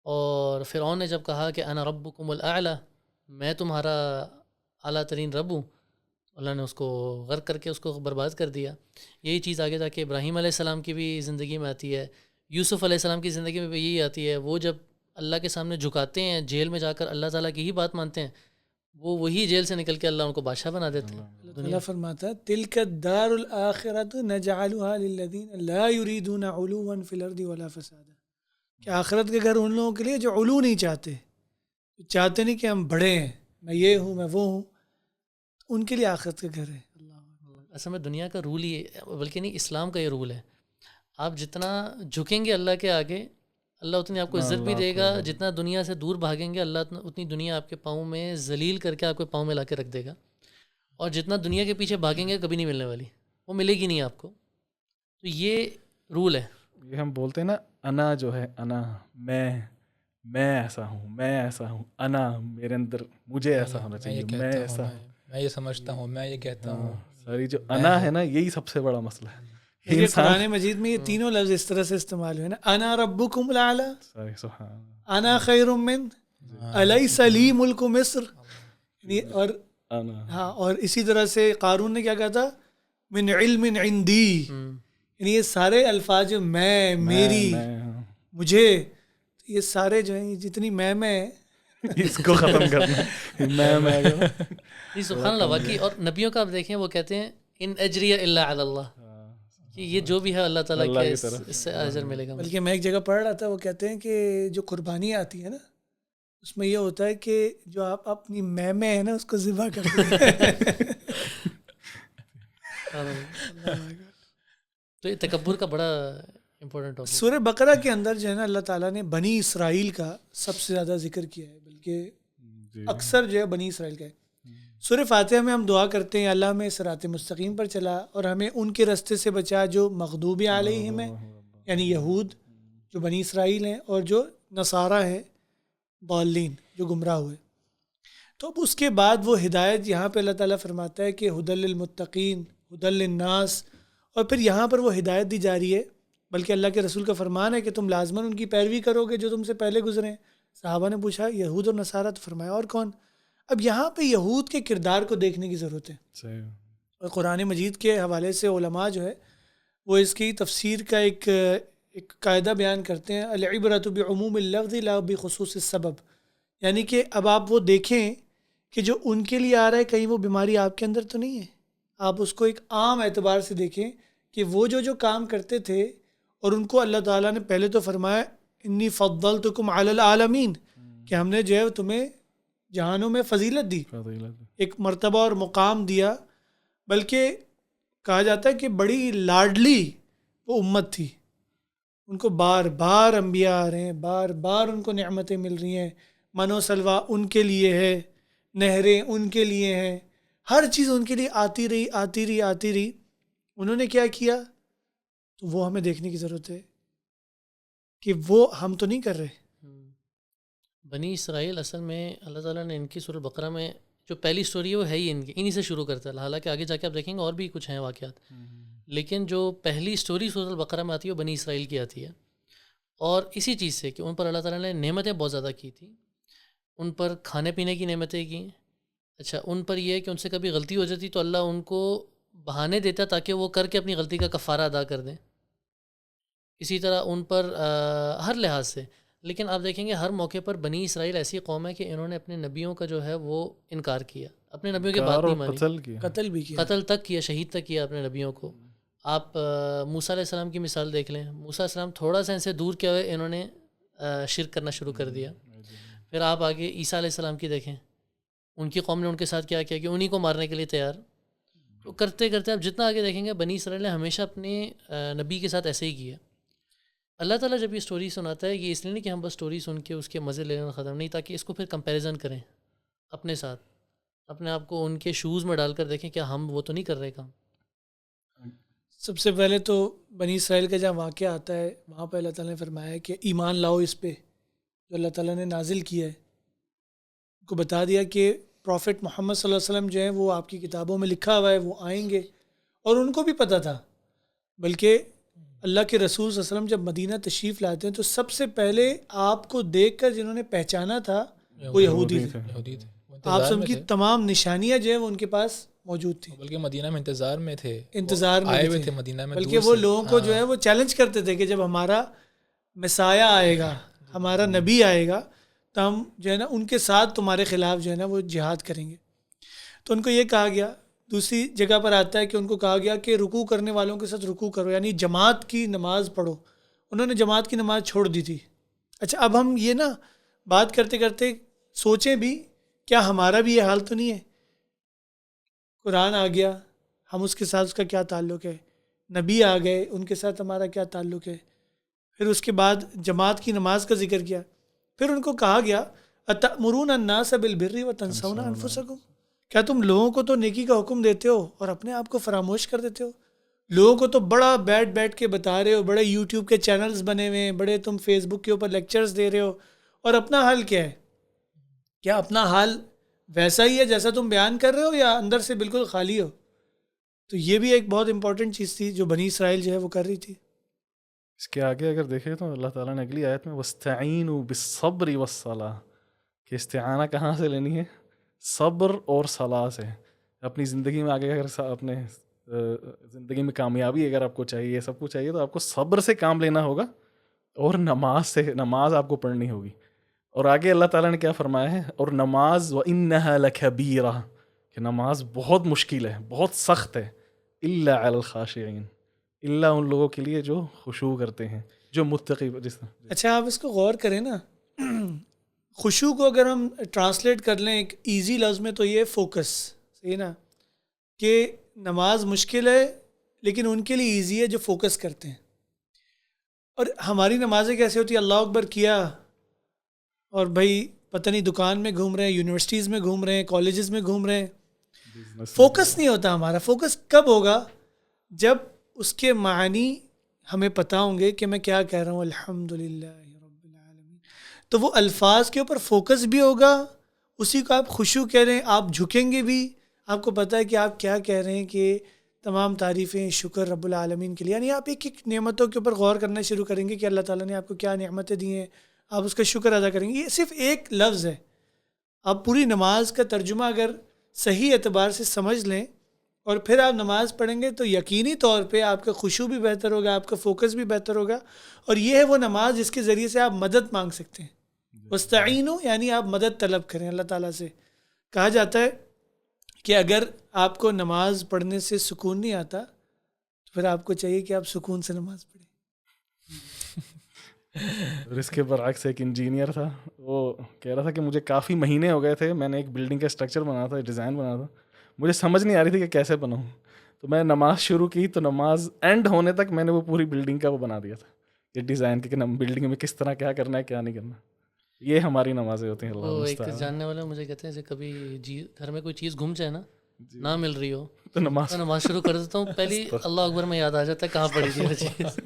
اور فرعون نے جب کہا کہ انا ربکم الاعلی، میں تمہارا اعلیٰ ترین رب ہوں، اللہ نے اس کو غرق کر کے اس کو برباد کر دیا. یہی چیز آگے جا کے ابراہیم علیہ السلام کی بھی زندگی میں آتی ہے، یوسف علیہ السلام کی زندگی میں بھی یہی آتی ہے. وہ جب اللہ کے سامنے جھکاتے ہیں، جیل میں جا کر اللہ تعالیٰ کی ہی بات مانتے ہیں، وہ وہی جیل سے نکل کے اللہ ان کو بادشاہ بنا دیتے ہیں. اللہ فرماتا ہے تلک الدار الآخرۃ نجعلها للذین لا یریدون علوا فی الارض ولا فسادا، کہ آخرت کے گھر ان لوگوں کے لیے جو علو نہیں چاہتے نہیں کہ ہم بڑے ہیں، میں یہ ہوں میں وہ ہوں، ان کے لیے آخرت کے گھر ہے. اصل میں دنیا کا رول ہی ہے، بلکہ نہیں اسلام کا یہ رول ہے. آپ جتنا جھکیں گے اللہ کے آگے، اللہ اتنی آپ کو عزت بھی دے گا. جتنا دنیا سے دور بھاگیں گے، اللہ اتنی دنیا آپ کے پاؤں میں ذلیل کر کے آپ کے پاؤں میں لا کے رکھ دے گا. اور جتنا دنیا کے پیچھے بھاگیں گے کبھی نہیں ملنے والی، وہ ملے گی نہیں آپ کو. تو یہ رول ہے. یہ ہم بولتے ہیں نا، انا جو ہے، انا میں ایسا ہوں، میں ایسا ہوں، انا میرے اندر، مجھے ایسا ہونا چاہیے، میں ایسا ہوں، میں یہ سمجھتا ہوں، میں یہ کہتا ہوں. ساری جو انا ہے نا، یہی سب سے بڑا مسئلہ ہے. یہ قرآن مجید میں یہ تینوں لفظ اس طرح سے استعمال ہوئے نا، انا ربکم الاعلی، انا خیر من، الیس لی ملک مصر، اور ہاں، اور اسی طرح سے قارون نے کیا کہا تھا، من علم عندی، یعنی یہ سارے الفاظ جو میں، میری، مجھے، یہ سارے جو ہیں جتنی میں اس کو ختم کرنا میں جی سبحان اللہ. واقعی. اور نبیوں کا آپ دیکھیں وہ کہتے ہیں ان اجریہ الا علی اللہ، کہ یہ جو بھی ہے اللہ تعالیٰ کے اس سے اجر ملے گا. بلکہ میں ایک جگہ پڑھ رہا تھا، وہ کہتے ہیں کہ جو قربانی آتی ہے نا، اس میں یہ ہوتا ہے کہ جو آپ اپنی میں ہے نا اس کو ذبح کرتے ہیں. تو یہ تکبر کا بڑا امپورٹنٹ ٹاپک. سورہ بقرہ کے اندر جو ہے نا اللہ تعالیٰ نے بنی اسرائیل کا سب سے زیادہ ذکر کیا ہے، بلکہ اکثر جو ہے بنی اسرائیل کا ہے. سورہ فاتحہ میں ہم دعا کرتے ہیں اللہ میں صراط مستقیم پر چلا اور ہمیں ان کے رستے سے بچا جو مغضوب علیہم ہیں، یعنی یہود جو بنی اسرائیل ہیں، اور جو نصارہ ہیں ضالین جو گمراہ ہوئے. تو اب اس کے بعد وہ ہدایت یہاں پہ اللہ تعالیٰ فرماتا ہے کہ ہدی للمتقین، ہدی للناس، اور پھر یہاں پر وہ ہدایت دی جا رہی ہے، بلکہ اللہ کے رسول کا فرمان ہے کہ تم لازماً ان کی پیروی کرو گے جو تم سے پہلے گزرے ہیں. صحابہ نے پوچھا یہود اور نصارہ، تو فرمایا اور کون؟ اب یہاں پہ یہود کے کردار کو دیکھنے کی ضرورت ہے. اور قرآن مجید کے حوالے سے علماء جو ہے وہ اس کی تفسیر کا ایک قاعدہ بیان کرتے ہیں، العبرۃ بعموم اللفظ لا بخصوص السبب، یعنی کہ اب آپ وہ دیکھیں کہ جو ان کے لیے آ رہا ہے کہیں وہ بیماری آپ کے اندر تو نہیں ہے. آپ اس کو ایک عام اعتبار سے دیکھیں کہ وہ جو کام کرتے تھے، اور ان کو اللہ تعالیٰ نے پہلے تو فرمایا انی فضلتکم علی العالمین، کہ ہم نے جو ہے تمہیں جہانوں میں فضیلت دی، ایک مرتبہ اور مقام دیا، بلکہ کہا جاتا ہے کہ بڑی لاڈلی وہ امت تھی. ان کو بار بار انبیاء آ رہے ہیں، بار بار ان کو نعمتیں مل رہی ہیں، من و سلوہ ان کے لیے ہے، نہریں ان کے لیے ہیں، ہر چیز ان کے لیے آتی رہی. انہوں نے کیا کیا؟ تو وہ ہمیں دیکھنے کی ضرورت ہے کہ وہ ہم تو نہیں کر رہے. بنی اسرائیل اصل میں اللہ تعالیٰ نے ان کی سورہ بقرہ میں جو پہلی سٹوری ہے وہ ہے ہی انہی سے شروع کرتا ہے. حالانکہ آگے جا کے آپ دیکھیں گے اور بھی کچھ ہیں واقعات، لیکن جو پہلی سٹوری سورہ البقرہ میں آتی ہے وہ بنی اسرائیل کی آتی ہے. اور اسی چیز سے کہ ان پر اللہ تعالیٰ نے نعمتیں بہت زیادہ کی تھیں، ان پر کھانے پینے کی نعمتیں کی. اچھا، ان پر یہ ہے کہ ان سے کبھی غلطی ہو جاتی تو اللہ ان کو بہانے دیتا تاکہ وہ کر کے اپنی غلطی کا کفارہ ادا کر دیں. اسی طرح ان پر ہر لحاظ سے. لیکن آپ دیکھیں گے ہر موقع پر بنی اسرائیل ایسی قوم ہے کہ انہوں نے اپنے نبیوں کا جو ہے وہ انکار کیا، اپنے نبیوں کی بات نہیں مانی، قتل بھی کیا، قتل تک کیا، شہید تک کیا اپنے نبیوں کو. آپ موسیٰ علیہ السلام کی مثال دیکھ لیں، موسیٰ علیہ السلام تھوڑا سا ان سے دور کیا ہوئے انہوں نے شرک کرنا شروع کر دیا. پھر آپ آگے عیسیٰ علیہ السلام کی دیکھیں، ان کی قوم نے ان کے ساتھ کیا کیا کہ انہی کو مارنے کے لیے تیار. تو کرتے کرتے آپ جتنا آگے دیکھیں گے بنی اسرائیل نے ہمیشہ اپنے نبی کے ساتھ ایسے ہی کیا. اللہ تعالیٰ جب یہ اسٹوری سناتا ہے یہ اس لیے نہیں کہ ہم بس اسٹوری سن کے اس کے مزے لینا ختم نہیں، تاکہ اس کو پھر کمپیریزن کریں اپنے ساتھ، اپنے آپ کو ان کے شوز میں ڈال کر دیکھیں کیا ہم وہ تو نہیں کر رہے کام. سب سے پہلے تو بنی اسرائیل کا جہاں واقعہ آتا ہے وہاں پہ اللہ تعالیٰ نے فرمایا کہ ایمان لاؤ اس پہ جو اللہ تعالیٰ نے نازل کیا ہے. ان کو بتا دیا کہ پروفٹ محمد صلی اللہ علیہ وسلم جو ہیں وہ آپ کی کتابوں میں لکھا ہوا ہے، وہ آئیں گے. اور ان کو بھی پتہ تھا، بلکہ اللہ کے رسول صلی اللہ علیہ وسلم جب مدینہ تشریف لاتے ہیں تو سب سے پہلے آپ کو دیکھ کر جنہوں نے پہچانا تھا وہ یہودی تھے. آپ سب کی تمام نشانیاں جو ہیں وہ ان کے پاس موجود تھیں، بلکہ مدینہ میں انتظار میں تھے، آئے ہوئے تھے مدینہ میں، بلکہ وہ لوگوں کو جو ہے وہ چیلنج کرتے تھے کہ جب ہمارا مسایہ آئے گا، ہمارا نبی آئے گا تو ہم جو ہے نا ان کے ساتھ تمہارے خلاف جو ہے نا وہ جہاد کریں گے. تو ان کو یہ کہا گیا. دوسری جگہ پر آتا ہے کہ ان کو کہا گیا کہ رکوع کرنے والوں کے ساتھ رکوع کرو، یعنی جماعت کی نماز پڑھو. انہوں نے جماعت کی نماز چھوڑ دی تھی. اچھا اب ہم یہ نا بات کرتے کرتے سوچیں بھی کیا ہمارا بھی یہ حال تو نہیں ہے؟ قرآن آ گیا، ہم اس کے ساتھ اس کا کیا تعلق ہے؟ نبی آ گئے، ان کے ساتھ ہمارا کیا تعلق ہے؟ پھر اس کے بعد جماعت کی نماز کا ذکر کیا. پھر ان کو کہا گیا اتأمرون الناس بالبر وتنسون انفسکم، کیا تم لوگوں کو تو نیکی کا حکم دیتے ہو اور اپنے آپ کو فراموش کر دیتے ہو؟ لوگوں کو تو بڑا بیٹھ کے بتا رہے ہو، بڑے یوٹیوب کے چینلز بنے ہوئے ہیں، بڑے تم فیس بک کے اوپر لیکچرز دے رہے ہو، اور اپنا حال کیا ہے؟ کیا اپنا حال ویسا ہی ہے جیسا تم بیان کر رہے ہو یا اندر سے بالکل خالی ہو؟ تو یہ بھی ایک بہت امپورٹنٹ چیز تھی جو بنی اسرائیل جو ہے وہ کر رہی تھی. اس کے آگے اگر دیکھیں تو اللہ تعالیٰ نے اگلی آیت میں وَاسْتَعِینُوا بِالصَّبْرِ وَالصَّلَاةِ کہ استعانہ کہاں سے لینی ہے؟ صبر اور صلاح سے. اپنی زندگی میں آگے اگر اپنے زندگی میں کامیابی اگر آپ کو چاہیے، سب کچھ چاہیے، تو آپ کو صبر سے کام لینا ہوگا اور نماز آپ کو پڑھنی ہوگی. اور آگے اللہ تعالیٰ نے کیا فرمایا ہے؟ اور نماز وَإِنَّهَا لَكَبِيرَةٌ کہ نماز بہت مشکل ہے، بہت سخت ہے. إِلَّا عَلَى الْخَاشِعِينَ اللہ ان لوگوں کے لیے جو خشوع کرتے ہیں، جو متقی. اچھا آپ اس کو غور کریں نا، خشوع کو اگر ہم ٹرانسلیٹ کر لیں ایک ایزی لفظ میں تو یہ فوکس، صحیح نا؟ کہ نماز مشکل ہے لیکن ان کے لیے ایزی ہے جو فوکس کرتے ہیں. اور ہماری نمازیں کیسے ہوتی ہیں؟ اللہ اکبر کیا اور بھائی پتہ نہیں دکان میں گھوم رہے ہیں، یونیورسٹیز میں گھوم رہے ہیں، کالجز میں گھوم رہے ہیں. فوکس نہیں ہوتا ہمارا. فوکس کب ہوگا؟ جب اس کے معنی ہمیں پتہ ہوں گے کہ میں کیا کہہ رہا ہوں. الحمدللہ رب العالمین. تو وہ الفاظ کے اوپر فوکس بھی ہوگا، اسی کو آپ خشوع کہہ رہے ہیں، آپ جھکیں گے بھی، آپ کو پتہ ہے کہ آپ کیا کہہ رہے ہیں کہ تمام تعریفیں شکر رب العالمین کے لیے. یعنی آپ ایک ایک نعمتوں کے اوپر غور کرنا شروع کریں گے کہ اللہ تعالیٰ نے آپ کو کیا نعمتیں دی ہیں، آپ اس کا شکر ادا کریں گے. یہ صرف ایک لفظ ہے. آپ پوری نماز کا ترجمہ اگر صحیح اعتبار سے سمجھ لیں اور پھر آپ نماز پڑھیں گے تو یقینی طور پہ آپ کا خشوع بھی بہتر ہوگا، آپ کا فوکس بھی بہتر ہوگا. اور یہ ہے وہ نماز جس کے ذریعے سے آپ مدد مانگ سکتے ہیں. وَاسْتَعِینُوا یعنی آپ مدد طلب کریں اللہ تعالیٰ سے. کہا جاتا ہے کہ اگر آپ کو نماز پڑھنے سے سکون نہیں آتا تو پھر آپ کو چاہیے کہ آپ سکون سے نماز پڑھیں. اور اس کے برعکس ایک انجینئر تھا، وہ کہہ رہا تھا کہ مجھے کافی مہینے ہو گئے تھے، میں نے ایک بلڈنگ کا اسٹرکچر بنا تھا، ڈیزائن بنا تھا، مجھے سمجھ نہیں آ رہی تھی کہ کیسے بناؤں. تو میں نماز شروع کی تو نماز اینڈ ہونے تک میں نے وہ پوری بلڈنگ کا وہ بنا دیا تھا، یہ ڈیزائن کہ بلڈنگ میں کس طرح کیا کرنا ہے کیا نہیں کرنا. یہ ہماری نمازیں ہوتی ہیں. وہ ایک جاننے والا مجھے کہتے ہیں کبھی گھر میں کوئی چیز گھم جائے نا، نہ مل رہی ہو تو نماز شروع کر دیتا ہوں، پہلی اللہ اکبر میں یاد آ جاتا ہے کہاں پڑی تھی وہ چیز.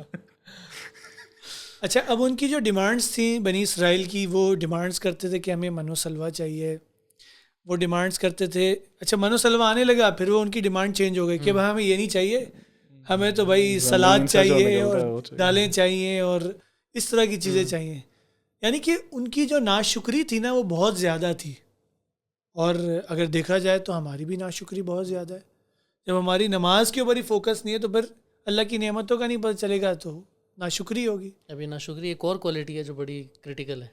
اچھا اب ان کی جو ڈیمانڈس تھیں بنی اسرائیل کی، وہ ڈیمانڈس کرتے تھے کہ ہمیں من و سلوہ چاہیے، وہ ڈیمانڈس کرتے تھے. اچھا من و سلوہ آنے لگا، پھر وہ ان کی ڈیمانڈ چینج ہو گئی کہ بھائی ہمیں یہ نہیں چاہیے، ہمیں تو بھائی سلاد چاہیے اور دالیں چاہیے اور اس طرح کی چیزیں چاہیے. یعنی کہ ان کی جو ناشکری تھی نا وہ بہت زیادہ تھی. اور اگر دیکھا جائے تو ہماری بھی ناشکری بہت زیادہ ہے. جب ہماری نماز کے اوپر ہی فوکس نہیں ہے تو پھر اللہ کی نعمتوں کا نہیں پتہ چلے گا تو ناشکری ہوگی. ابھی ناشکری ایک اور کوالٹی ہے جو بڑی کرٹیکل ہے.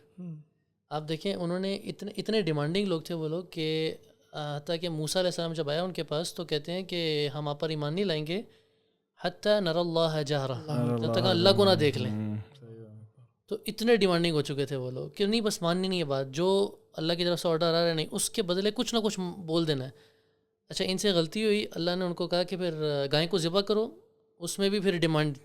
آپ دیکھیں انہوں نے اتنے ڈیمانڈنگ لوگ تھے وہ لوگ کہ حتیٰ کہ موسیٰ علیہ السلام جب آیا ان کے پاس تو کہتے ہیں کہ ہم آپ پر ایمان نہیں لائیں گے حتیٰ نر اللہ جہرہ، جب تک اللہ کو نہ دیکھ لیں. تو اتنے ڈیمانڈنگ ہو چکے تھے وہ لوگ کہ نہیں بس ماننی نہیں ہے بات، جو اللہ کی طرف سے آرڈر آ رہا ہے نہیں اس کے بدلے کچھ نہ کچھ بول دینا ہے. اچھا ان سے غلطی ہوئی، اللہ نے ان کو کہا کہ پھر گائے کو ذبح کرو، اس میں بھی پھر ڈیمانڈ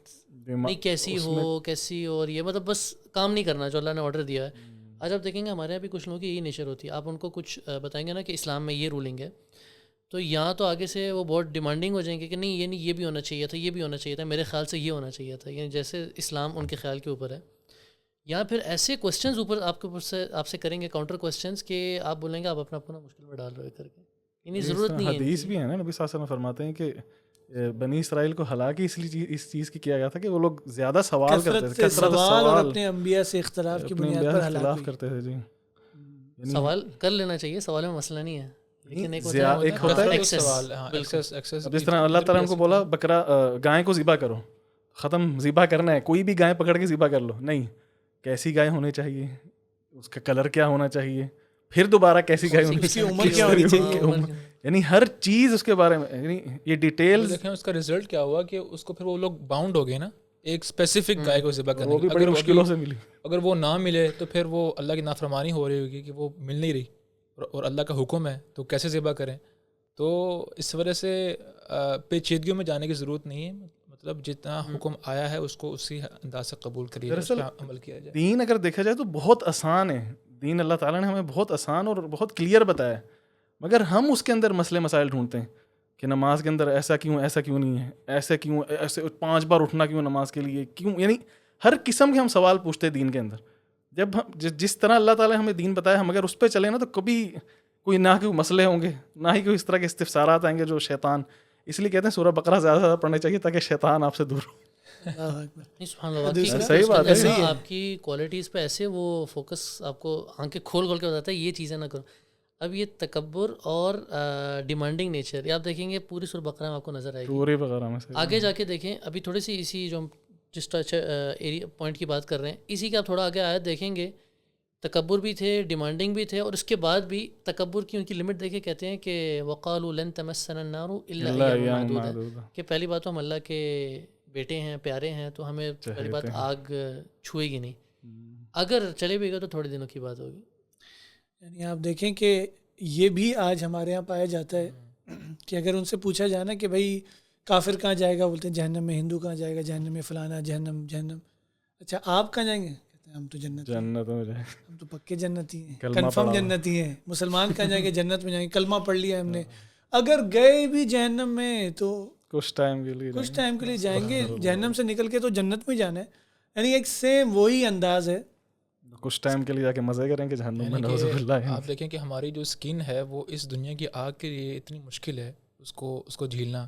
نہیں کیسی ہو کیسی، اور یہ مطلب بس کام نہیں کرنا جو اللہ نے آرڈر دیا ہے. آج آپ دیکھیں گے ہمارے یہاں بھی کچھ لوگوں کی یہی نیچر ہوتی ہے. آپ ان کو کچھ بتائیں گے نا کہ اسلام میں یہ رولنگ ہے، تو یہاں تو آگے سے وہ بہت ڈیمانڈنگ ہو جائیں گے کہ نہیں یہ نہیں، یہ بھی ہونا چاہیے تھا، یہ بھی ہونا چاہیے تھا، میرے خیال سے یہ ہونا چاہیے تھا. یعنی جیسے اسلام ان کے خیال کے اوپر ہے، یا پھر ایسے کویسچنز اوپر آپ کے اوپر سے آپ سے کریں گے کاؤنٹر کویسچنز کہ آپ بولیں گے آپ اپنا اپنا مشکل میں ڈال رہے ہو کر کے. یعنی ضرورت نہیں ہے. حدیث بھی ہے نا، نبی صلی اللہ علیہ وسلم فرماتے ہیں کہ بنی اسرائیل کو ہلاک اس لیے اس چیز کی کیا گیا تھا کہ وہ لوگ زیادہ سوال کرتے تھے، کثرت سوال اور اپنے انبیاء سے اختلاف کی بنیاد پر اختلاف کرتے تھے. جی سوال کر لینا چاہیے، سوال میں مسئلہ نہیں ہے، لیکن ایک ہوتا ہے سوال. جس طرح اللہ تعالیٰ کو بولا بکرا گائے کو ذبح کرو، ختم، ذبح کرنا ہے، کوئی بھی گائے پکڑ کے ذبح کر لو. نہیں، کیسی گائے ہونی چاہیے، اس کا کلر کیا ہونا چاہیے، پھر دوبارہ کیسی گائے ہونی چاہیے، عمر کیا ہونی چاہیے، یعنی ہر چیز اس کے بارے میں. یعنی یہ ڈیٹیلز دیکھیں اس کا رزلٹ کیا ہوا کہ اس کو پھر وہ لوگ باؤنڈ ہو گئے نا ایک اسپیسیفک گائے کو ذبح کرنے. وہ بھی بڑی مشکلوں سے ملی. اگر وہ نہ ملے تو پھر وہ اللہ کی نافرمانی ہو رہی ہوگی کہ وہ مل نہیں رہی، اور اللہ کا حکم ہے تو کیسے ذبح کریں. تو اس وجہ سے پیچیدگیوں میں جانے کی ضرورت نہیں ہے. مطلب جتنا حکم آیا ہے اس کو اسی انداز سے قبول کریے، اس پہ عمل کیا جائے. دین اگر دیکھا جائے تو بہت آسان ہے. دین اللہ تعالیٰ نے ہمیں بہت آسان اور بہت کلیئر بتایا ہے، مگر ہم اس کے اندر مسئلے مسائل ڈھونڈتے ہیں کہ نماز کے اندر ایسا کیوں نہیں ہے، ایسے کیوں، ایسے 5 بار اٹھنا کیوں نماز کے لیے کیوں. یعنی ہر قسم کے ہم سوال پوچھتے ہیں دین کے اندر. جب ہم جس طرح اللہ تعالیٰ نے ہمیں دین بتایا، ہم اگر اس پہ چلیں نا تو کبھی کوئی نہ کوئی مسئلے ہوں گے، نہ ہی کوئی اس طرح کے استفسارات آئیں گے جو شیطان. اس لیے کہتے ہیں سورہ بقرہ زیادہ زیادہ پڑھنا چاہیے تاکہ شیطان آپ سے دور ہو. صحیح بات ہے. آپ کی کوالٹیز پہ ایسے وہ فوکس آپ کو آنکھیں کھول کے بتاتا ہے یہ چیزیں نہ کرو. اب یہ تکبر اور ڈیمانڈنگ نیچر یہ آپ دیکھیں گے پوری سورہ بقرہ میں آپ کو نظر آئے گی. پوری بقرہ میں آگے جا کے دیکھیں، ابھی تھوڑی سی اسی جو ہم جس ایریا پوائنٹ کی بات کر رہے ہیں اسی کا آپ تھوڑا آگے آیت دیکھیں گے. تکبر بھی تھے، ڈیمانڈنگ بھی تھے، اور اس کے بعد بھی تکبر کی ان کی لمٹ دیکھے کہتے ہیں کہ وقالوا لن تمسنا النار الا ایاما معدودۃ، کہ پہلی بات تو ہم اللہ کے بیٹے ہیں، پیارے ہیں، تو ہمیں پہلی بات آگ چھوئے گی نہیں، اگر چلے بھی گا تو تھوڑے دنوں کی بات ہوگی. یعنی آپ دیکھیں کہ یہ بھی آج ہمارے یہاں پایا جاتا ہے کہ اگر ان سے پوچھا جائے نا کہ بھائی کافر کہاں جائے گا، بولتے ہیں جہنم میں. ہندو کہاں جائے گا، جہنم میں. فلانا جہنم. اچھا آپ کہاں جائیں گے؟ کہتے ہیں ہم تو جنت میں جائیں گے، ہم تو پکے جنتی ہیں، کنفرم جنتی ہیں. مسلمان کہاں جائیں گے؟ جنت میں جائیں گے، کلمہ پڑھ لیا ہم نے. اگر گئے بھی جہنم میں تو کچھ ٹائم کے لیے جائیں گے، جہنم سے نکل کے تو جنت میں جانا ہے. یعنی ایک سیم وہی انداز ہے، کچھ ٹائم کے لیے جا کے مزے کریں گے جہنم میں. نعوذ باللہ. آپ دیکھیں کہ ہماری جو اسکن ہے وہ اس دنیا کی آگ کے لیے اتنی مشکل ہے اس کو جھیلنا،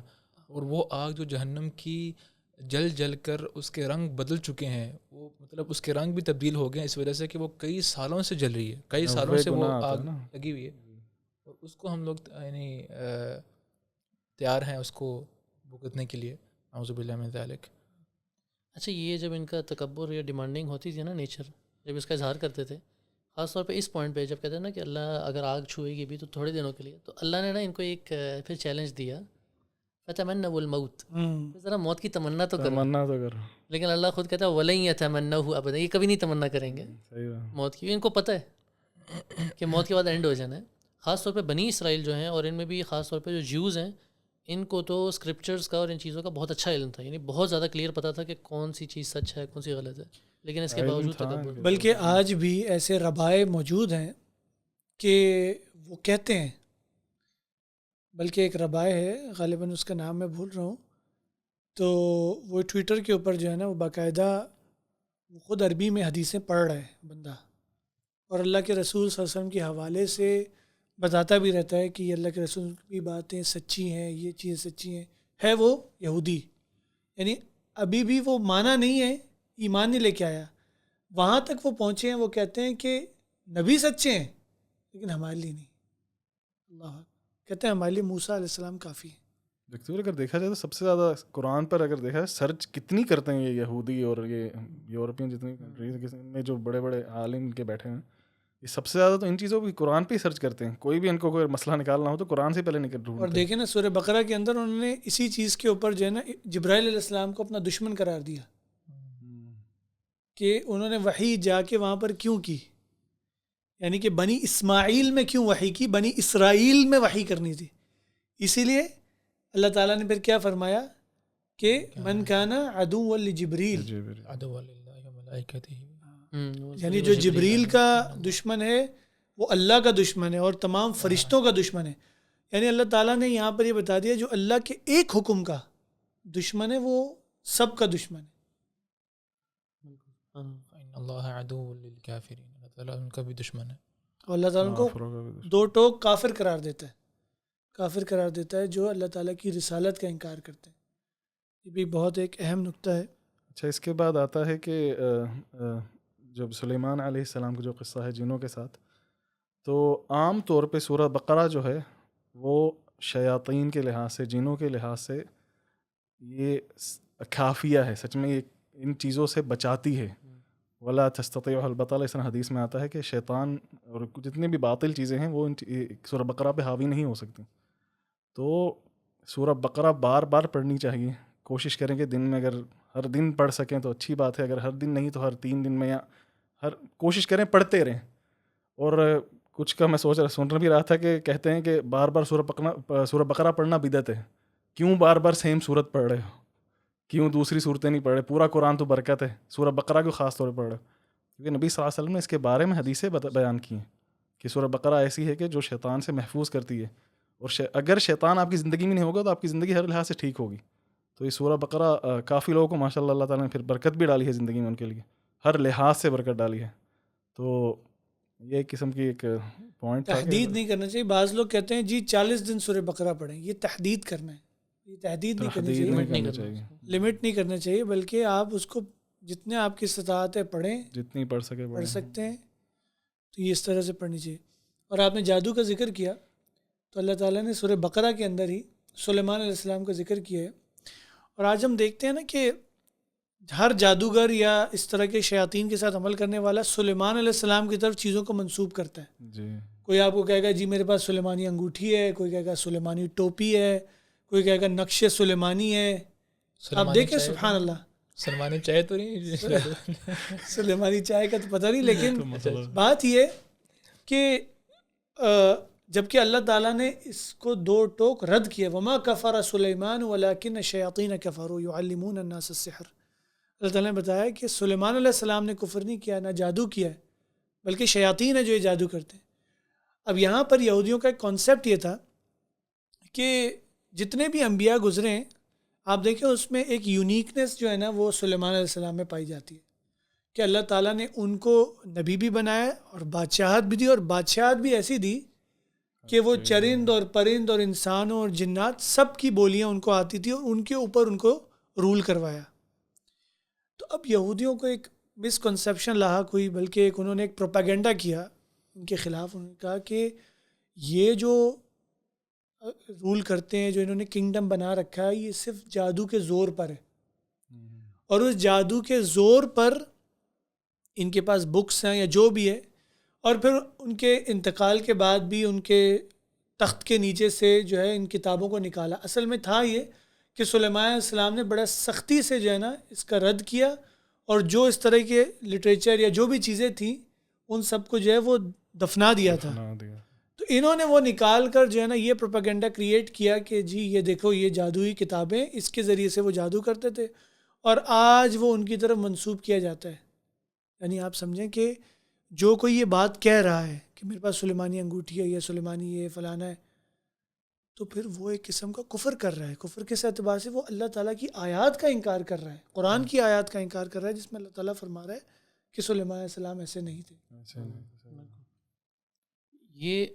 اور وہ آگ جو جہنم کی جل کر اس کے رنگ بدل چکے ہیں، وہ مطلب اس کے رنگ بھی تبدیل ہو گئے ہیں اس وجہ سے کہ وہ کئی سالوں سے جل رہی ہے، کئی سالوں سے وہ آگ لگی ہوئی ہے، اور اس کو ہم لوگ یعنی تیار ہیں اس کو بھگتنے کے لیے. اعوذ باللہ من ذالک. اچھا، یہ جب ان کا تکبر یا ڈیمانڈنگ ہوتی تھی نا نیچر، جب اس کا اظہار کرتے تھے خاص طور پہ اس پوائنٹ پہ جب کہتے ہیں نا کہ اللہ اگر آگ چھوئے گی بھی تو تھوڑے دنوں کے لیے، تو اللہ نے نا ان کو ایک پھر چیلنج دیا، فتمنوا الموت، ذرا موت کی تمنا تو کرو. لیکن اللہ خود کہتا ہے ولن یتمنوہ ابدا، یہ کبھی نہیں تمنا کریں گے موت کی. ان کو پتہ ہے کہ موت کے بعد اینڈ ہو جانا ہے. خاص طور پہ بنی اسرائیل جو ہیں، اور ان میں بھی خاص طور پہ جو جیوز ہیں، ان کو تو اسکرپچرز کا اور ان چیزوں کا بہت اچھا علم تھا. یعنی بہت زیادہ کلیئر پتہ تھا کہ کون سی چیز سچ ہے، کون سی غلط ہے، لیکن اس کے باوجود تکبر. بلکہ آج بھی ایسے ربائے موجود ہیں کہ وہ کہتے ہیں، بلکہ ایک ربائے ہے غالباً اس کا نام میں بھول رہا ہوں، تو وہ ٹویٹر کے اوپر جو ہے نا وہ باقاعدہ وہ خود عربی میں حدیثیں پڑھ رہا ہے بندہ، اور اللہ کے رسول صلی اللہ علیہ وسلم کے حوالے سے بتاتا بھی رہتا ہے کہ یہ اللہ کے رسول کی باتیں سچی ہیں، یہ چیزیں سچی ہیں. ہے وہ یہودی، یعنی ابھی بھی وہ مانا نہیں ہے، ایمان نہیں لے کے آیا. وہاں تک وہ پہنچے ہیں، وہ کہتے ہیں کہ نبی سچے ہیں لیکن ہمارے لیے نہیں. اللہ کہتے ہیں ہمارے لیے موسیٰ علیہ السلام کافی ہے. دیکھتے ہوئے اگر دیکھا جائے تو سب سے زیادہ قرآن پر اگر دیکھا جائے سرچ کتنی کرتے ہیں یہ یہودی اور یہ یورپین جتنی کنٹریز میں جو بڑے بڑے عالم کے بیٹھے ہیں، یہ سب سے زیادہ تو ان چیزوں کو قرآن پہ ہی سرچ کرتے ہیں. کوئی بھی ان کو کوئی مسئلہ نکالنا ہو تو قرآن سے پہلے نکل ڈھونڈتے ہیں. اور دیکھیں نا سورہ بقرہ کے اندر انہوں نے اسی چیز کے اوپر جو ہے نا جبرائیل علیہ السلام کو اپنا دشمن قرار دیا کہ انہوں نے وحی جا کے وہاں پر کیوں کی، یعنی کہ بنی اسماعیل میں کیوں وحی کی، بنی اسرائیل میں وحی کرنی تھی. اسی لیے اللہ تعالیٰ نے پھر کیا فرمایا کہ من کان عدوا لجبریل، عدو للہ و ملائکتہ، یعنی جو جبریل کا دشمن ہے وہ اللہ کا دشمن ہے اور تمام فرشتوں کا دشمن ہے. یعنی اللہ تعالیٰ نے یہاں پر یہ بتا دیا جو اللہ کے ایک حکم کا دشمن ہے وہ سب کا دشمن ہے. ان اللہ عدو للکافرین، اللہ تعالیٰ ان کا بھی دشمن ہے. اور اللہ تعالیٰ ان کو دو ٹوک کافر قرار دیتا ہے، کافر قرار دیتا ہے جو اللہ تعالیٰ کی رسالت کا انکار کرتے ہیں. یہ بھی بہت ایک اہم نقطہ ہے. اچھا، اس کے بعد آتا ہے کہ جب سلیمان علیہ السلام کا جو قصہ ہے جنوں کے ساتھ، تو عام طور پہ سورہ بقرہ جو ہے وہ شیاطین کے لحاظ سے، جنوں کے لحاظ سے یہ کافیہ ہے، سچ میں یہ ان چیزوں سے بچاتی ہے. ولا تستطيعوا البطل، اس طرح حدیث میں آتا ہے کہ شیطان اور جتنی بھی باطل چیزیں ہیں وہ سورہ بقرہ پہ حاوی نہیں ہو سکتی. تو سورہ بقرہ بار بار پڑھنی چاہیے. کوشش کریں کہ دن میں اگر ہر دن پڑھ سکیں تو اچھی بات ہے، اگر ہر دن نہیں تو ہر 3 دن میں، یا کوشش کریں پڑھتے رہیں. اور کچھ کا میں سن بھی رہا تھا کہ کہتے ہیں کہ بار بار سورہ بقرہ پڑھنا بدعت ہے. کیوں بار بار سیم صورت پڑھ رہے ہو؟ کیوں دوسری صورتیں نہیں پڑھ رہے؟ پورا قرآن تو برکت ہے، سورہ بقرہ کو خاص طور پر پڑھ رہے ہو. کیونکہ نبی صلی اللہ علیہ وسلم نے اس کے بارے میں حدیثیں بیان کی ہیں کہ سورہ بقرہ ایسی ہے کہ جو شیطان سے محفوظ کرتی ہے، اور اگر شیطان آپ کی زندگی میں نہیں ہوگا تو آپ کی زندگی ہر لحاظ سے ٹھیک ہوگی. تو یہ سورہ بقرہ کافی لوگوں کو ماشاء اللہ اللہ تعالیٰ نے پھر برکت بھی ڈالی ہے زندگی میں، ان کے لیے ہر لحاظ سے برکت ڈالی ہے. تو یہ ایک قسم کی ایک پوائنٹ تحدید نہیں کرنا چاہیے. بعض لوگ کہتے ہیں جی 40 دن سورہ بقرہ پڑھیں، یہ تحدید کرنا ہے. یہ تحدید نہیں کرنی چاہیے، لمٹ نہیں کرنا چاہیے، بلکہ آپ اس کو جتنے آپ کی استطاعت ہے پڑھیں، جتنی پڑھ سکتے ہیں تو یہ اس طرح سے پڑھنی چاہیے. اور آپ نے جادو کا ذکر کیا تو اللہ تعالیٰ نے سورہ بقرہ کے اندر ہی سلیمان علیہ السلام کا ذکر کیا ہے. اور آج ہم دیکھتے ہیں نا کہ ہر جادوگر یا اس طرح کے شیاطین کے ساتھ عمل کرنے والا سلیمان علیہ السلام کی طرف چیزوں کو منسوب کرتا ہے. جی، کوئی آپ کو کہے گا جی میرے پاس سلیمانی انگوٹھی ہے، کوئی کہے گا سلیمانی ٹوپی ہے، کوئی کہے گا نقش سلیمانی ہے. آپ دیکھیں سبحان اللہ، سلیمانی چائے تو نہیں، سلیمانی چائے کا تو پتہ نہیں، لیکن بات یہ کہ جبکہ اللہ تعالیٰ نے اس کو 2 ٹوک رد کیا. وما کفر سلیمان ولکن الشیاطین کفروا یعلمون الناس السحر. اللہ تعالیٰ نے بتایا کہ سلیمان علیہ السلام نے کفر نہیں کیا، نہ جادو کیا ہے، بلکہ شیاطین ہے جو یہ جادو کرتے ہیں. اب یہاں پر یہودیوں کا ایک کانسیپٹ یہ تھا کہ جتنے بھی انبیاء گزرے ہیں آپ دیکھیں اس میں ایک یونیکنیس جو ہے نا وہ سلیمان علیہ السلام میں پائی جاتی ہے کہ اللہ تعالیٰ نے ان کو نبی بھی بنایا اور بادشاہت بھی دی، اور بادشاہت بھی ایسی دی کہ وہ چرند اور پرند اور انسانوں اور جنات سب کی بولیاں ان کو آتی تھی اور ان کے اوپر ان کو رول کروایا. تو اب یہودیوں کو ایک مسکنسیپشن لاحق ہوئی، بلکہ ایک انہوں نے ایک پروپیگنڈا کیا ان کے خلاف. انہوں نے کہا کہ یہ جو رول کرتے ہیں، جو انہوں نے کنگڈم بنا رکھا ہے، یہ صرف جادو کے زور پر ہے، اور اس جادو کے زور پر ان کے پاس بکس ہیں یا جو بھی ہے، اور پھر ان کے انتقال کے بعد بھی ان کے تخت کے نیچے سے جو ہے ان کتابوں کو نکالا. اصل میں تھا یہ کہ سلیمان علیہ السلام نے بڑا سختی سے جو ہے نا اس کا رد کیا، اور جو اس طرح کے لٹریچر یا جو بھی چیزیں تھیں ان سب کو جو ہے وہ دفنا دیا تھا. تو انہوں نے وہ نکال کر جو ہے نا یہ پروپیگنڈا کریٹ کیا کہ جی یہ دیکھو یہ جادوئی کتابیں، اس کے ذریعے سے وہ جادو کرتے تھے، اور آج وہ ان کی طرف منسوب کیا جاتا ہے. یعنی آپ سمجھیں کہ جو کوئی یہ بات کہہ رہا ہے کہ میرے پاس سلیمانی انگوٹھی ہے یا سلیمانی یہ فلانا ہے، تو پھر وہ ایک قسم کا کفر کر رہا ہے. کفر کس اعتبار سے؟ وہ اللہ تعالیٰ کی آیات کا انکار کر رہا ہے، قرآن کی آیات کا انکار کر رہا ہے جس میں اللہ تعالیٰ فرما رہا ہے کہ سلیمان علیہ السلام ایسے نہیں تھے. یہ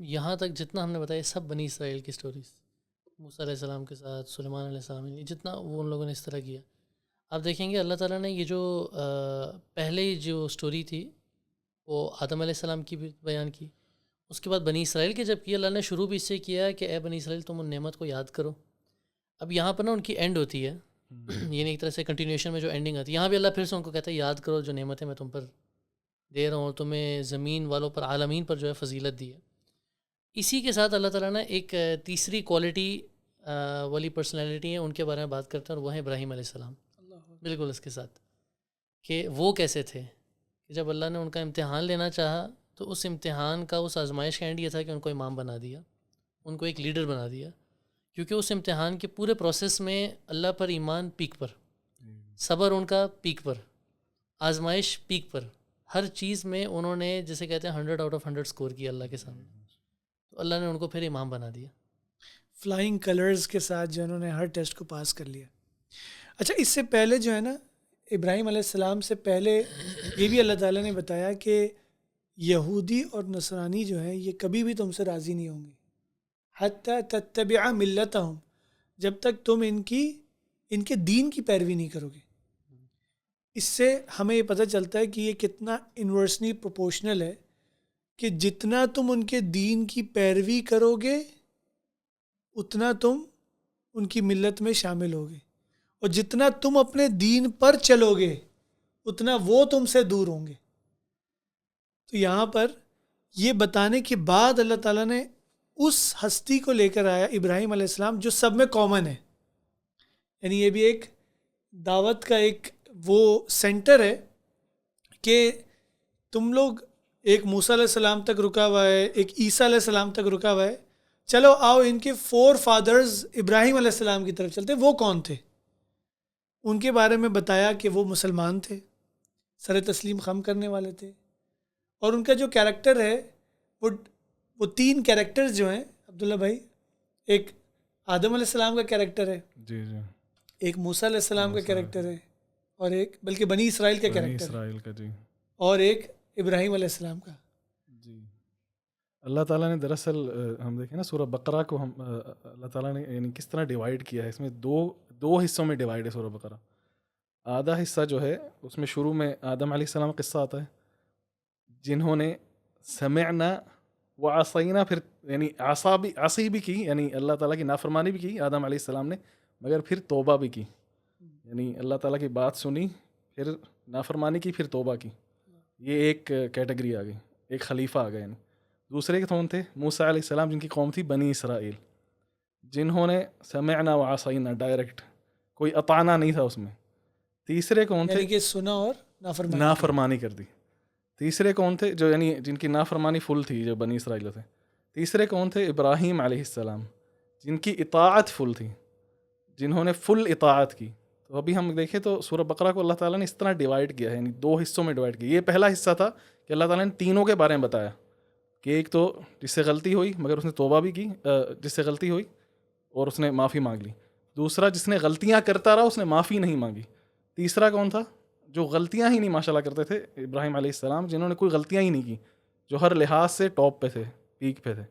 یہاں تک جتنا ہم نے بتایا سب بنی اسرائیل کی سٹوریز، موسیٰ علیہ السلام کے ساتھ سلیمان علیہ السلام، جتنا وہ ان لوگوں نے اس طرح کیا. آپ دیکھیں گے اللہ تعالیٰ نے یہ جو پہلے جو سٹوری تھی وہ آدم علیہ السلام کی بھی بیان کی، اس کے بعد بنی اسرائیل کے جب کیا اللہ نے شروع بھی اس سے کیا کہ اے بنی اسرائیل تم ان نعمت کو یاد کرو. اب یہاں پر نا ان کی اینڈ ہوتی ہے، یعنی ایک طرح سے کنٹینیوشن میں جو اینڈنگ آتی ہے، یہاں بھی اللہ پھر سے ان کو کہتا ہے یاد کرو جو نعمتیں میں تم پر دے رہا ہوں، تمہیں زمین والوں پر عالمین پر جو ہے فضیلت دی ہے. اسی کے ساتھ اللہ تعالیٰ نے ایک تیسری کوالٹی والی پرسنالٹی ہے ان کے بارے میں بات کرتے ہیں، اور وہ ہیں ابراہیم علیہ السلام. بالکل اس کے ساتھ کہ وہ کیسے تھے کہ جب اللہ نے ان کا امتحان لینا چاہا تو اس امتحان کا، اس آزمائش کا اینڈ یہ تھا کہ ان کو امام بنا دیا، ان کو ایک لیڈر بنا دیا کیونکہ اس امتحان کے پورے پروسیس میں اللہ پر ایمان پیک پر، صبر ان کا پیک پر، آزمائش پیک پر، ہر چیز میں انہوں نے جسے کہتے ہیں 100 آؤٹ آف 100 اسکور کیا اللہ کے سامنے، تو اللہ نے ان کو پھر امام بنا دیا، فلائنگ کلرز کے ساتھ جو انہوں نے ہر ٹیسٹ کو پاس کر لیا. اچھا اس سے پہلے جو ہے نا ابراہیم علیہ السلام سے پہلے یہ بھی اللہ تعالیٰ نے بتایا کہ یہودی اور نصرانی جو ہیں یہ کبھی بھی تم سے راضی نہیں ہوں گے، حتی تتبع ملتہم، جب تک تم ان کے دین کی پیروی نہیں کرو گے. اس سے ہمیں یہ پتہ چلتا ہے کہ یہ کتنا انورسلی پروپورشنل ہے کہ جتنا تم ان کے دین کی پیروی کرو گے اتنا تم ان کی ملت میں شامل ہوگے، اور جتنا تم اپنے دین پر چلو گے اتنا وہ تم سے دور ہوں گے. تو یہاں پر یہ بتانے کے بعد اللہ تعالیٰ نے اس ہستی کو لے کر آیا ابراہیم علیہ السلام جو سب میں کامن ہے. یعنی یہ بھی ایک دعوت کا ایک وہ سینٹر ہے کہ تم لوگ ایک موسیٰ علیہ السلام تک رکا ہوا ہے، ایک عیسیٰ علیہ السلام تک رکا ہوا ہے، چلو آؤ ان کے 4 فادرز ابراہیم علیہ السلام کی طرف چلتے. وہ کون تھے؟ ان کے بارے میں بتایا کہ وہ مسلمان تھے، سر تسلیم خم کرنے والے تھے، اور ان کا جو کیریکٹر ہے وہ 3 کیریکٹرز جو ہیں عبداللہ بھائی، ایک آدم علیہ السلام کا کیریکٹر ہے، جی جی، ایک موسیٰ علیہ السلام کا کیریکٹر ہے، اور ایک بلکہ بنی اسرائیل کا کیریکٹر ہے، اسرائیل کا، جی، اور ایک ابراہیم علیہ السلام کا. جی. اللہ تعالیٰ نے دراصل ہم دیکھیں نا سورہ بقرہ کو، ہم اللہ تعالیٰ نے یعنی کس طرح ڈیوائیڈ کیا ہے، اس میں دو حصوں میں ڈیوائیڈ ہے سورہ بقرہ. آدھا حصہ جو ہے اس میں شروع میں آدم علیہ السلام کا قصہ آتا ہے، جنہوں نے سمعنا وعصینا، پھر یعنی عصی بھی کی، یعنی اللہ تعالیٰ کی نافرمانی بھی کی آدم علیہ السلام نے، مگر پھر توبہ بھی کی. یعنی اللہ تعالیٰ کی بات سنی، پھر نافرمانی کی، پھر توبہ کی. یہ ایک کیٹیگری آ گئی، ایک خلیفہ آ گیا. یعنی دوسرے کے کون تھے؟ موسیٰ علیہ السلام، جن کی قوم تھی بنی اسرائیل، جنہوں نے سمعنا وعصینا ڈائریکٹ، کوئی اطعنا نہیں تھا اس میں. تیسرے کون تھے؟ یعنی کہ سنا اور نافرمانی کر دی. تیسرے کون تھے؟ جو یعنی جن کی نافرمانی فل تھی، جو بنی اسرائیل تھے. تیسرے کون تھے؟ ابراہیم علیہ السلام، جن کی اطاعت فل تھی، جنہوں نے فل اطاعت کی. تو ابھی ہم دیکھیں تو سورہ بقرہ کو اللہ تعالیٰ نے اس طرح ڈیوائیڈ کیا ہے، یعنی 2 حصوں میں ڈیوائیڈ کیا. یہ پہلا حصہ تھا کہ اللہ تعالیٰ نے تینوں کے بارے میں بتایا کہ ایک تو جس سے غلطی ہوئی مگر اس نے توبہ بھی کی، جس سے غلطی ہوئی اور اس نے معافی مانگ لی. دوسرا جس نے غلطیاں کرتا رہا اس نے معافی نہیں مانگی. تیسرا کون تھا؟ جو غلطیاں ہی نہیں ماشاءاللہ کرتے تھے، ابراہیم علیہ السلام، جنہوں نے کوئی غلطیاں ہی نہیں کی، جو ہر لحاظ سے ٹاپ پہ تھے، پیک پہ تھے.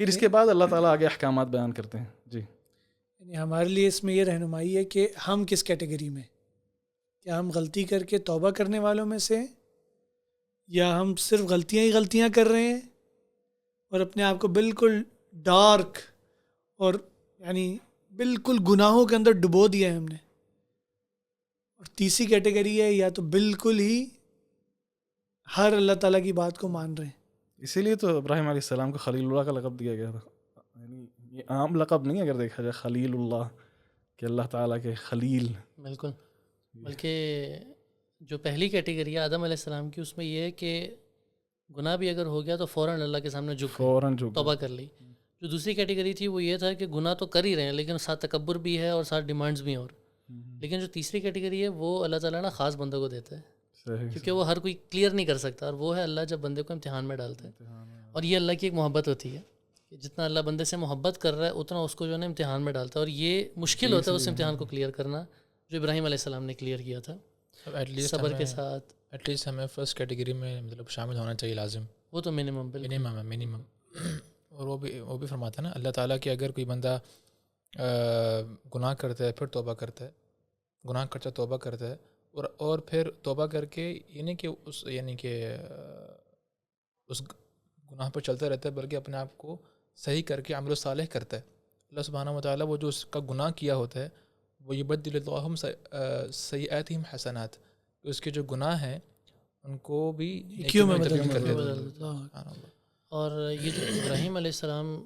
پھر اس کے بعد اللہ تعالیٰ آگے احکامات بیان کرتے ہیں. جی، یعنی ہمارے لیے اس میں یہ رہنمائی ہے کہ ہم کس کیٹیگری میں، کیا ہم غلطی کر کے توبہ کرنے والوں میں سے ہیں، یا ہم صرف غلطیاں کر رہے ہیں اور اپنے آپ کو بالکل ڈارک اور یعنی بالکل گناہوں کے اندر ڈبو دیا ہے ہم نے. اور تیسری کیٹیگری ہے یا تو بالکل ہی ہر اللہ تعالیٰ کی بات کو مان رہے ہیں. اسی لیے تو ابراہیم علیہ السلام کو خلیل اللہ کا لقب دیا گیا تھا. یعنی یہ عام لقب نہیں، اگر دیکھا جائے خلیل اللہ، کہ اللہ تعالیٰ کے خلیل. بالکل. بلکہ جو پہلی کیٹیگری ہے آدم علیہ السلام کی، اس میں یہ ہے کہ گناہ بھی اگر ہو گیا تو فوراً اللہ کے سامنے فوراً توبہ کر لی. جو دوسری کیٹیگری تھی وہ یہ تھا کہ گناہ تو کر ہی رہے ہیں لیکن ساتھ تکبر بھی ہے اور ساتھ ڈیمانڈز بھی ہیں. اور لیکن جو تیسری کیٹیگری ہے وہ اللہ تعالیٰ نا خاص بندوں کو دیتا ہے، کیونکہ وہ ہر کوئی کلیئر نہیں کر سکتا، اور وہ ہے اللہ جب بندے کو امتحان میں ڈالتا ہے. اور یہ اللہ کی ایک محبت ہوتی ہے کہ جتنا اللہ بندے سے محبت کر رہا ہے اتنا اس کو جو ہے نا امتحان میں ڈالتا ہے. اور یہ مشکل ہوتا ہے اس امتحان کو کلیئر کرنا جو ابراہیم علیہ السلام نے کلیئر کیا تھا صبر کے ساتھ. ایٹ لیسٹ ہمیں فرسٹ کیٹیگری میں مطلب شامل ہونا چاہیے، لازم. وہ تو منیمم ہے منیمم. اور وہ بھی فرماتا ہے نا اللہ تعالیٰ کہ اگر کوئی بندہ گناہ کرتا ہے پھر توبہ کرتا ہے، گناہ کرتا ہے توبہ کرتا ہے، اور پھر توبہ کر کے یعنی کہ اس گناہ پر چلتا رہتا ہے، بلکہ اپنے آپ کو صحیح کر کے عمل صالح کرتا ہے. اللہ سبحانہ و تعالیٰ وہ جو اس کا گناہ کیا ہوتا ہے وہ یبدل اللہم سیئاتہم حسنات، اس کے جو گناہ ہیں ان کو بھی نیکیوں میں بدل دیتا ہے. اور یہ جو ابراہیم علیہ السلام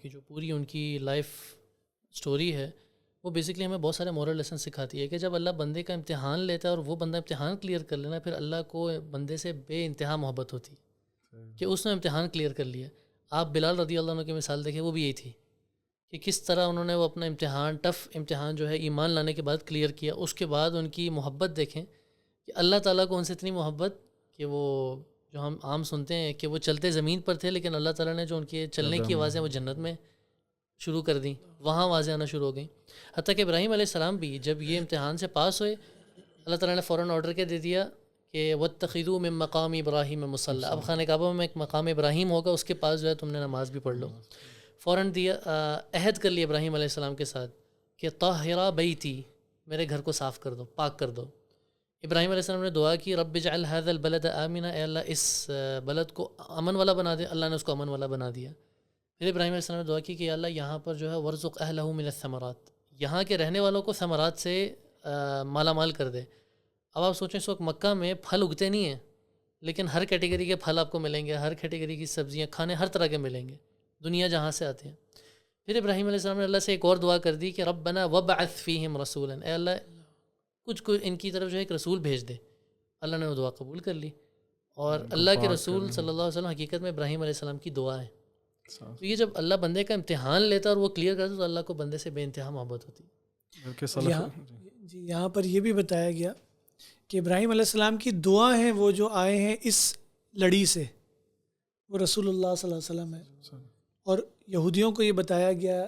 کی جو پوری ان کی لائف سٹوری ہے وہ بیسکلی ہمیں بہت سارے مورل لیسن سکھاتی ہے کہ جب اللہ بندے کا امتحان لیتا ہے اور وہ بندہ امتحان کلیئر کر لینا، پھر اللہ کو بندے سے بے انتہا محبت ہوتی کہ اس نے امتحان کلیئر کر لیا. آپ بلال رضی اللہ عنہ کی مثال دیکھیں، وہ بھی یہی تھی کہ کس طرح انہوں نے وہ اپنا امتحان، ٹف امتحان جو ہے ایمان لانے کے بعد کلیئر کیا. اس کے بعد ان کی محبت دیکھیں کہ اللہ تعالیٰ کو ان سے اتنی محبت کہ وہ جو ہم عام سنتے ہیں کہ وہ چلتے زمین پر تھے، لیکن اللہ تعالیٰ نے جو ان کے چلنے کی آوازیں وہ جنت میں شروع کر دیں، وہاں آوازیں آنا شروع ہو گئیں. حتیٰ کہ ابراہیم علیہ السلام بھی جب یہ امتحان سے پاس ہوئے، اللہ تعالیٰ نے فوراً آرڈر کے دے دیا کہ واتخذوا من مقام ابراہیم مصلی، اب خانہ کعبہ میں ایک مقام ابراہیم ہوگا، اس کے پاس جو ہے تم نے نماز بھی پڑھ لو. فوراً دیا عہد کر لیا ابراہیم علیہ السلام کے ساتھ کہ طاہرا بیتی، میرے گھر کو صاف کر دو، پاک کر دو. ابراہیم علیہ السلام نے دعا کی رب اجعل هذا البلد آمنا، اے اللہ اس بلد کو امن والا بنا دے. اللہ نے اس کو امن والا بنا دیا. پھر ابراہیم علیہ السلام نے دعا کی کہ اللہ یہاں پر جو ہے ورزق اہلہ من الثمرات، یہاں کے رہنے والوں کو ثمرات سے مالا مال کر دے. اب آپ سوچیں اس وقت مکہ میں پھل اگتے نہیں ہیں، لیکن ہر کیٹیگری کے پھل آپ کو ملیں گے، ہر کیٹیگری کی سبزیاں، کھانے ہر طرح کے ملیں گے، دنیا جہاں سے آتے ہیں. پھر ابراہیم علیہ السلام نے اللہ سے ایک اور دعا کر دی کہ ربنا وابعث فیہم رسولا، اے اللہ کچھ ان کی طرف جو ہے ایک رسول بھیج دے. اللہ نے وہ دعا قبول کر لی، اور اللہ کے رسول صلی اللہ علیہ وسلم حقیقت میں ابراہیم علیہ السلام کی دعا ہے. تو یہ جب اللہ بندے کا امتحان لیتا ہے اور وہ کلیئر کرتا ہے تو اللہ کو بندے سے بے انتہا محبت ہوتی ہے. جی یہاں پر یہ بھی بتایا گیا کہ ابراہیم علیہ السلام کی دعا ہیں وہ جو آئے ہیں اس لڑی سے، وہ رسول اللہ صلی اللہ علیہ وسلم ہے. اور یہودیوں کو یہ بتایا گیا،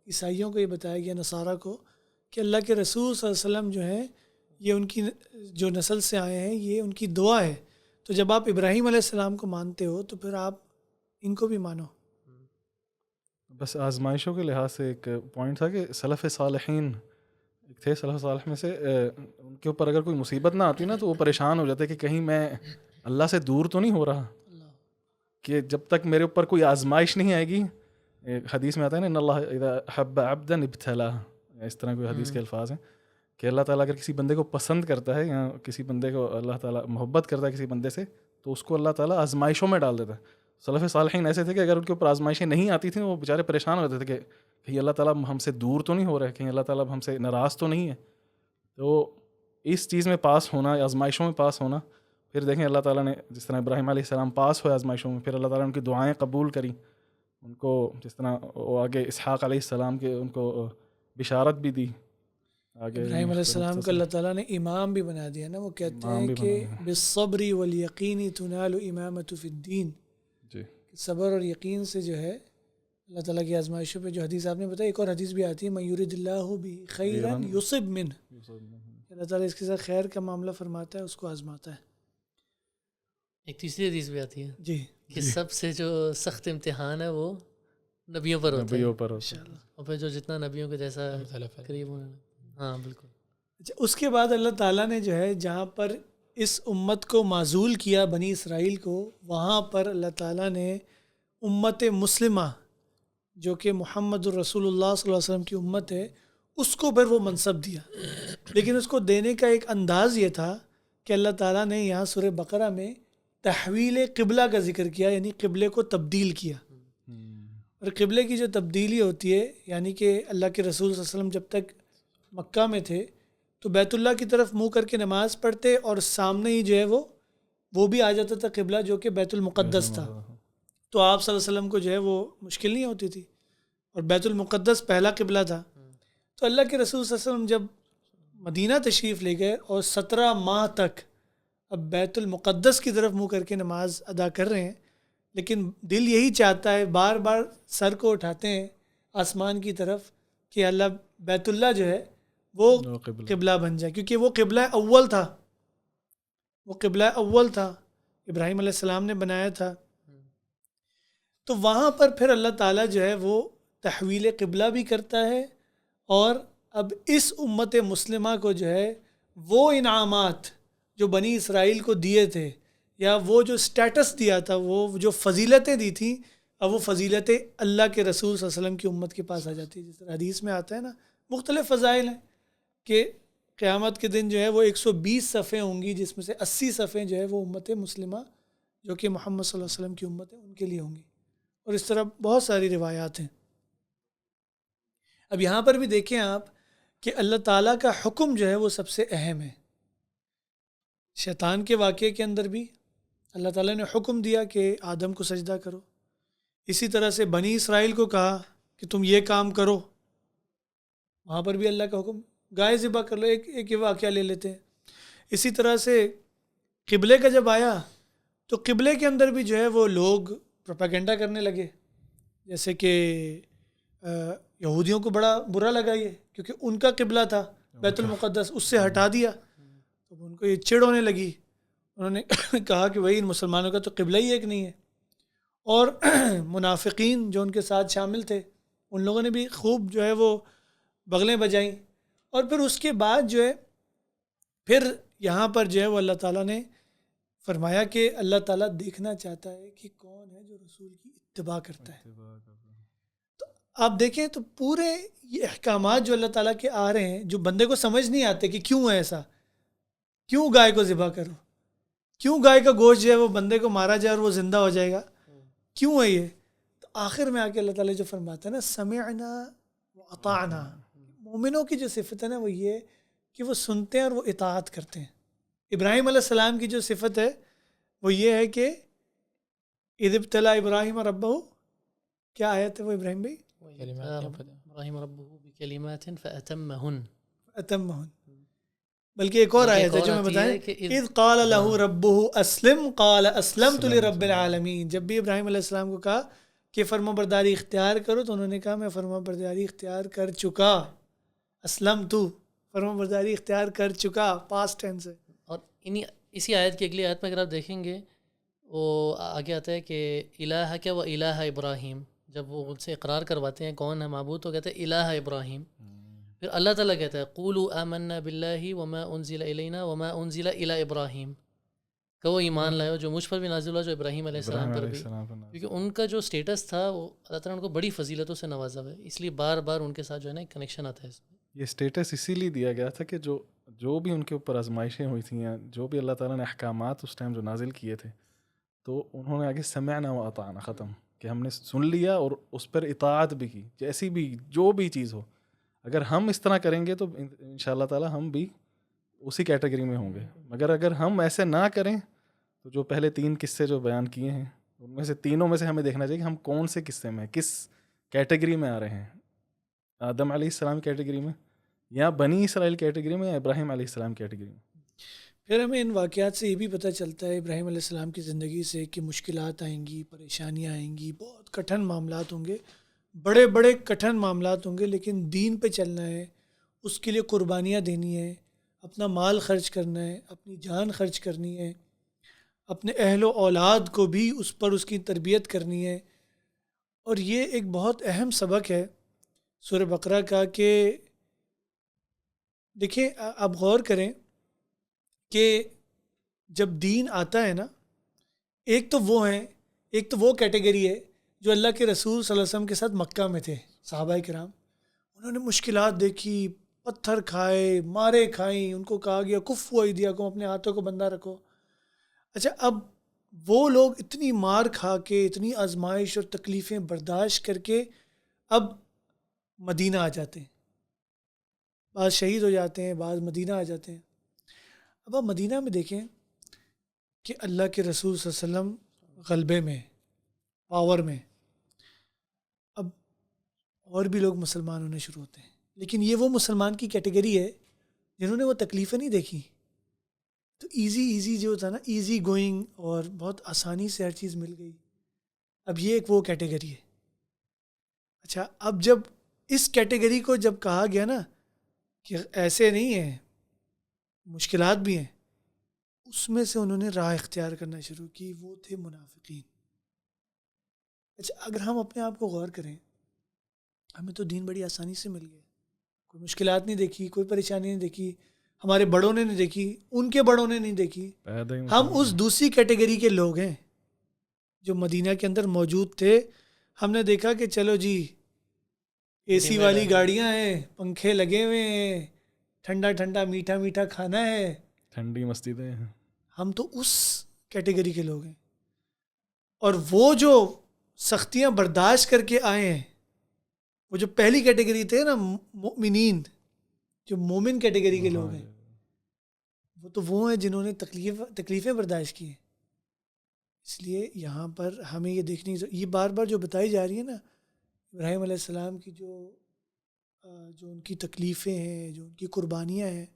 عیسائیوں کو یہ بتایا گیا، نصارہ کو، کہ اللہ کے رسول صلی اللہ علیہ وسلم جو ہیں یہ ان کی جو نسل سے آئے ہیں یہ ان کی دعا ہے. تو جب آپ ابراہیم علیہ السلام کو مانتے ہو تو پھر آپ ان کو بھی مانو. بس آزمائشوں کے لحاظ سے ایک پوائنٹ تھا کہ سلف صالحین تھے، سلف صالح میں سے ان کے اوپر اگر کوئی مصیبت نہ آتی نا تو وہ پریشان ہو جاتے کہ کہیں میں اللہ سے دور تو نہیں ہو رہا، کہ جب تک میرے اوپر کوئی آزمائش نہیں آئے گی. حدیث میں آتا ہے نا ان اللہ اذا حب عبدا ابتلا، اس طرح کوئی حدیث کے الفاظ ہیں کہ اللہ تعالیٰ اگر کسی بندے کو پسند کرتا ہے یا کسی بندے کو اللہ تعالیٰ محبت کرتا ہے کسی بندے سے تو اس کو اللہ تعالیٰ آزمائشوں میں ڈال دیتا ہے. سلف صالحین ایسے تھے کہ اگر ان کے اوپر آزمائشیں نہیں آتی تھیں وہ بیچارے پریشان ہو جاتے تھے کہ کہیں اللہ تعالیٰ ہم سے دور تو نہیں ہو رہے، کہیں اللہ تعالیٰ ہم سے ناراض تو نہیں ہے. تو اس چیز میں پاس ہونا، آزمائشوں میں پاس ہونا، پھر دیکھیں اللہ تعالیٰ نے جس طرح ابراہیم علیہ السلام پاس ہوئے آزمائشوں میں، پھر اللہ تعالیٰ نے ان کی دعائیں قبول کریں، ان کو جس طرح وہ آگے اسحاق علیہ السلام کے ان کو بشارت بھی دی. آگے ابراہیم علیہ السلام کو اللہ تعالیٰ نے امام بھی بنا دیا نا. وہ کہتے ہیں کہ بالصبر والیقین تنال امامۃ فی الدین، جی صبر اور یقین سے جو ہے اللہ تعالیٰ کی آزمائشوں پہ، جو حدیث آپ نے بتائی، ایک اور حدیث بھی آتی ہے من یرید اللہ بہ خیرا یصب منہ، اللہ تعالیٰ اس کے ساتھ خیر کا معاملہ فرماتا ہے، اس کو آزماتا ہے. ایک تیسری حدیث بھی آتی ہے جی کہ سب سے جو سخت امتحان ہے وہ نبیوں پر ہوتا ہے، اور پھر جو جتنا نبیوں کے جیسا قریب ہونا. ہاں بالکل. اچھا، اس کے بعد اللہ تعالیٰ نے جو ہے جہاں پر اس امت کو معزول کیا بنی اسرائیل کو، وہاں پر اللہ تعالیٰ نے امت مسلمہ جو کہ محمد الرسول اللہ صلی اللہ علیہ وسلم کی امت ہے اس کو پھر وہ منصب دیا. لیکن اس کو دینے کا ایک انداز یہ تھا کہ اللہ تعالیٰ نے یہاں سورہ بقرہ میں تحویل قبلہ کا ذکر کیا، یعنی قبلے کو تبدیل کیا. اور قبلے کی جو تبدیلی ہوتی ہے، یعنی کہ اللہ کے رسول صلی اللہ علیہ وسلم جب تک مکہ میں تھے تو بیت اللہ کی طرف منہ کر کے نماز پڑھتے اور سامنے ہی جو ہے وہ بھی آ جاتا تھا قبلہ جو کہ بیت المقدس تھا. تو آپ صلی اللہ علیہ وسلم کو جو ہے وہ مشکل نہیں ہوتی تھی، اور بیت المقدس پہلا قبلہ تھا. تو اللہ کے رسول صلی اللہ علیہ وسلم جب مدینہ تشریف لے گئے اور 17 ماہ تک اب بیت المقدس کی طرف منہ کر کے نماز ادا کر رہے ہیں، لیکن دل یہی چاہتا ہے، بار بار سر کو اٹھاتے ہیں آسمان کی طرف کہ اللہ بیت اللہ جو ہے وہ قبلہ بن جائے، کیونکہ وہ قبلہ اول تھا، وہ قبلہ اول تھا، ابراہیم علیہ السلام نے بنایا تھا. تو وہاں پر پھر اللہ تعالیٰ جو ہے وہ تحویل قبلہ بھی کرتا ہے، اور اب اس امت مسلمہ کو جو ہے وہ انعامات جو بنی اسرائیل کو دیے تھے، یا وہ جو سٹیٹس دیا تھا، وہ جو فضیلتیں دی تھیں، اب وہ فضیلتیں اللہ کے رسول صلی اللہ علیہ وسلم کی امت کے پاس آ جاتی ہے. جس طرح حدیث میں آتا ہے نا، مختلف فضائل ہیں کہ قیامت کے دن جو ہے وہ 120 صفیں ہوں گی، جس میں سے 80 صفیں جو ہے وہ امت مسلمہ جو کہ محمد صلی اللہ علیہ وسلم کی امت ہے ان کے لیے ہوں گی. اور اس طرح بہت ساری روایات ہیں. اب یہاں پر بھی دیکھیں آپ کہ اللہ تعالیٰ کا حکم جو ہے وہ سب سے اہم ہے. شیطان کے واقعے کے اندر بھی اللہ تعالیٰ نے حکم دیا کہ آدم کو سجدہ کرو. اسی طرح سے بنی اسرائیل کو کہا کہ تم یہ کام کرو، وہاں پر بھی اللہ کا حکم گائے ذبح کر لو. ایک یہ واقعہ لے لیتے ہیں. اسی طرح سے قبلے کا جب آیا تو قبلے کے اندر بھی جو ہے وہ لوگ پروپیگنڈا کرنے لگے. جیسے کہ یہودیوں کو بڑا برا لگا یہ، کیونکہ ان کا قبلہ تھا بیت المقدس، اس سے ہٹا دیا تو ان کو یہ چڑ ہونے لگی. انہوں نے کہا کہ وہی ان مسلمانوں کا تو قبلہ ہی ایک نہیں ہے. اور منافقین جو ان کے ساتھ شامل تھے ان لوگوں نے بھی خوب جو ہے وہ بغلیں بجائیں. اور پھر اس کے بعد جو ہے پھر یہاں پر جو ہے وہ اللہ تعالیٰ نے فرمایا کہ اللہ تعالیٰ دیکھنا چاہتا ہے کہ کون ہے جو رسول کی اتباع کرتا ہے. تو آپ دیکھیں تو پورے یہ احکامات جو اللہ تعالیٰ کے آ رہے ہیں، جو بندے کو سمجھ نہیں آتے کہ کیوں ہے ایسا، کیوں گائے کو ذبح کرو، کیوں گائے کا گوشت جو ہے وہ بندے کو مارا جائے اور وہ زندہ ہو جائے گا، کیوں ہے یہ. تو آخر میں آ کے اللہ تعالیٰ جو فرماتا ہے نا سمعنا واطعنا، مومنوں کی جو صفت ہے نا وہ یہ کہ وہ سنتے ہیں اور وہ اطاعت کرتے ہیں. ابراہیم علیہ السلام کی جو صفت ہے وہ یہ ہے کہ اذ ابتلا ابراہیم ربہ، کیا آیت ہے وہ ابراہیم بھائی؟ ابراہیم ربہ بکلمات فأتمہن، بلکہ ایک اور آیت ہے جو میں بتائیں، اذ قال له ربہ اسلم قال اسلمت لرب العالمین. جب بھی ابراہیم علیہ السلام کو کہا کہ فرما برداری اختیار کرو تو انہوں نے کہا میں فرما برداری اختیار کر چکا. اسلم تو فرما برداری اختیار کر چکا، پاسٹ ٹینس ہے. اور اسی آیت کی اگلی آیت میں اگر آپ دیکھیں گے وہ آگے آتا ہے کہ الہ کیا وہ الہ ابراہیم، جب وہ ان سے اقرار کرواتے ہیں کون ہے معبود تو کہتے ہیں الہ ابراہیم. پھر اللہ تعالیٰ کہتا ہے قولوا آمنا باللہ وما انزل الینا وما انزل الی ابراہیم، کہ وہ ایمان لائے جو مجھ پر بھی نازل ہوا جو ابراہیم علیہ السلام پر بھی، کیونکہ ان کا جو سٹیٹس تھا وہ اللہ تعالیٰ نے ان کو بڑی فضیلتوں سے نوازا ہے، اس لیے بار بار ان کے ساتھ جو ہے نا ایک کنیکشن آتا ہے. اس میں یہ سٹیٹس اسی لیے دیا گیا تھا کہ جو بھی ان کے اوپر آزمائشیں ہوئی تھیں یا جو بھی اللہ تعالیٰ نے احکامات اس ٹائم جو نازل کیے تھے تو انہوں نے آگے سمعنا و اطعنا ختم، کہ ہم نے سن لیا اور اس پر اطاعت بھی کی، جیسی بھی جو بھی چیز ہو. اگر ہم اس طرح کریں گے تو انشاءاللہ تعالیٰ ہم بھی اسی کیٹیگری میں ہوں گے. مگر اگر ہم ایسے نہ کریں تو جو پہلے 3 قصے جو بیان کیے ہیں ان میں سے تینوں میں سے ہمیں دیکھنا چاہیے کہ ہم کون سے قصے میں کس کیٹیگری میں آ رہے ہیں، آدم علیہ السلام کیٹیگری میں یا بنی اسرائیل کیٹیگری میں یا ابراہیم علیہ السلام کیٹیگری میں. پھر ہمیں ان واقعات سے یہ بھی پتہ چلتا ہے ابراہیم علیہ السلام کی زندگی سے کہ مشکلات آئیں گی، پریشانیاں آئیں گی، بہت کٹھن معاملات ہوں گے، بڑے بڑے کٹھن معاملات ہوں گے، لیکن دین پہ چلنا ہے، اس کے لیے قربانیاں دینی ہے، اپنا مال خرچ کرنا ہے، اپنی جان خرچ کرنی ہے، اپنے اہل و اولاد کو بھی اس پر اس کی تربیت کرنی ہے. اور یہ ایک بہت اہم سبق ہے سورہ بقرہ کا کہ دیکھیں آپ غور کریں کہ جب دین آتا ہے نا، ایک تو وہ کیٹیگری ہے جو اللہ کے رسول صلی اللہ علیہ وسلم کے ساتھ مکہ میں تھے، صحابہ کرام. انہوں نے مشکلات دیکھی، پتھر کھائے، مارے کھائیں، ان کو کہا گیا کفوا ایدیکم، اپنے ہاتھوں کو بندہ رکھو. اچھا اب وہ لوگ اتنی مار کھا کے، اتنی آزمائش اور تکلیفیں برداشت کر کے اب مدینہ آ جاتے ہیں. بعض شہید ہو جاتے ہیں، بعض مدینہ آ جاتے ہیں. اب آپ مدینہ میں دیکھیں کہ اللہ کے رسول صلی اللہ علیہ وسلم غلبے میں، پاور میں، اب اور بھی لوگ مسلمان ہونے شروع ہوتے ہیں. لیکن یہ وہ مسلمان کی کیٹیگری ہے جنہوں نے وہ تکلیفیں نہیں دیکھی. تو ایزی جو تھا نا، ایزی گوئنگ اور بہت آسانی سے ہر چیز مل گئی. اب یہ ایک وہ کیٹیگری ہے. اچھا اب جب اس کیٹیگری کو جب کہا گیا نا کہ ایسے نہیں ہیں، مشکلات بھی ہیں، اس میں سے انہوں نے راہ اختیار کرنا شروع کی، وہ تھے منافقین. اچھا اگر ہم اپنے آپ کو غور کریں، ہمیں تو دین بڑی آسانی سے مل گیا، کوئی مشکلات نہیں دیکھی، کوئی پریشانی نہیں دیکھی، ہمارے بڑوں نے نہیں دیکھی، ان کے بڑوں نے نہیں دیکھی. ہم اس دوسری کیٹیگری کے لوگ ہیں جو مدینہ کے اندر موجود تھے. ہم نے دیکھا کہ چلو جی اے سی والی گاڑیاں ہیں، پنکھے لگے ہوئے ہیں، ٹھنڈا ٹھنڈا میٹھا میٹھا کھانا ہے، ٹھنڈی مسجدیں. ہم تو اس کیٹیگری کے لوگ ہیں. اور وہ جو سختیاں برداشت کر کے آئے ہیں، وہ جو پہلی کیٹیگری تھے نا مؤمنین، جو مومن کیٹیگری کے لوگ ہیں، وہ تو وہ ہیں جنہوں نے تکلیفیں برداشت کی ہیں. اس لیے یہاں پر ہمیں یہ دیکھنی، یہ بار بار جو بتائی جا رہی ہے نا ابراہیم علیہ السلام کی جو ان کی تکلیفیں ہیں، جو ان کی قربانیاں ہیں،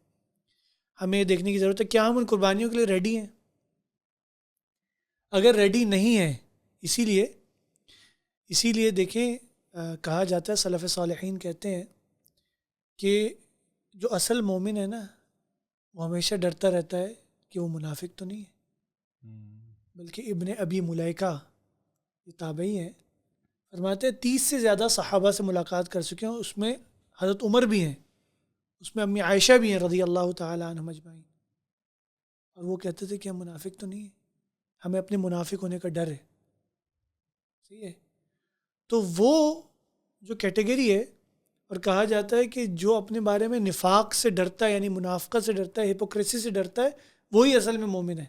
ہمیں یہ دیکھنے کی ضرورت ہے کیا ہم ان قربانیوں کے لیے ریڈی ہیں. اگر ریڈی نہیں ہیں، اسی لیے دیکھیں کہا جاتا ہے، سلف صالحین کہتے ہیں کہ جو اصل مومن ہے نا وہ ہمیشہ ڈرتا رہتا ہے کہ وہ منافق تو نہیں ہے. بلکہ ابن ابی ملیکہ یہ تابعی ہیں، فرماتے ہیں 30 سے زیادہ صحابہ سے ملاقات کر چکے ہیں، اس میں حضرت عمر بھی ہیں، اس میں امی عائشہ بھی ہیں رضی اللہ تعالی عنہم اجمعین، اور وہ کہتے تھے کہ ہم منافق تو نہیں ہیں، ہمیں اپنے منافق ہونے کا ڈر ہے. صحیح ہے. تو وہ جو کیٹیگری ہے، اور کہا جاتا ہے کہ جو اپنے بارے میں نفاق سے ڈرتا ہے، یعنی منافقت سے ڈرتا ہے، ہپوکریسی سے ڈرتا ہے، وہی اصل میں مومن ہے.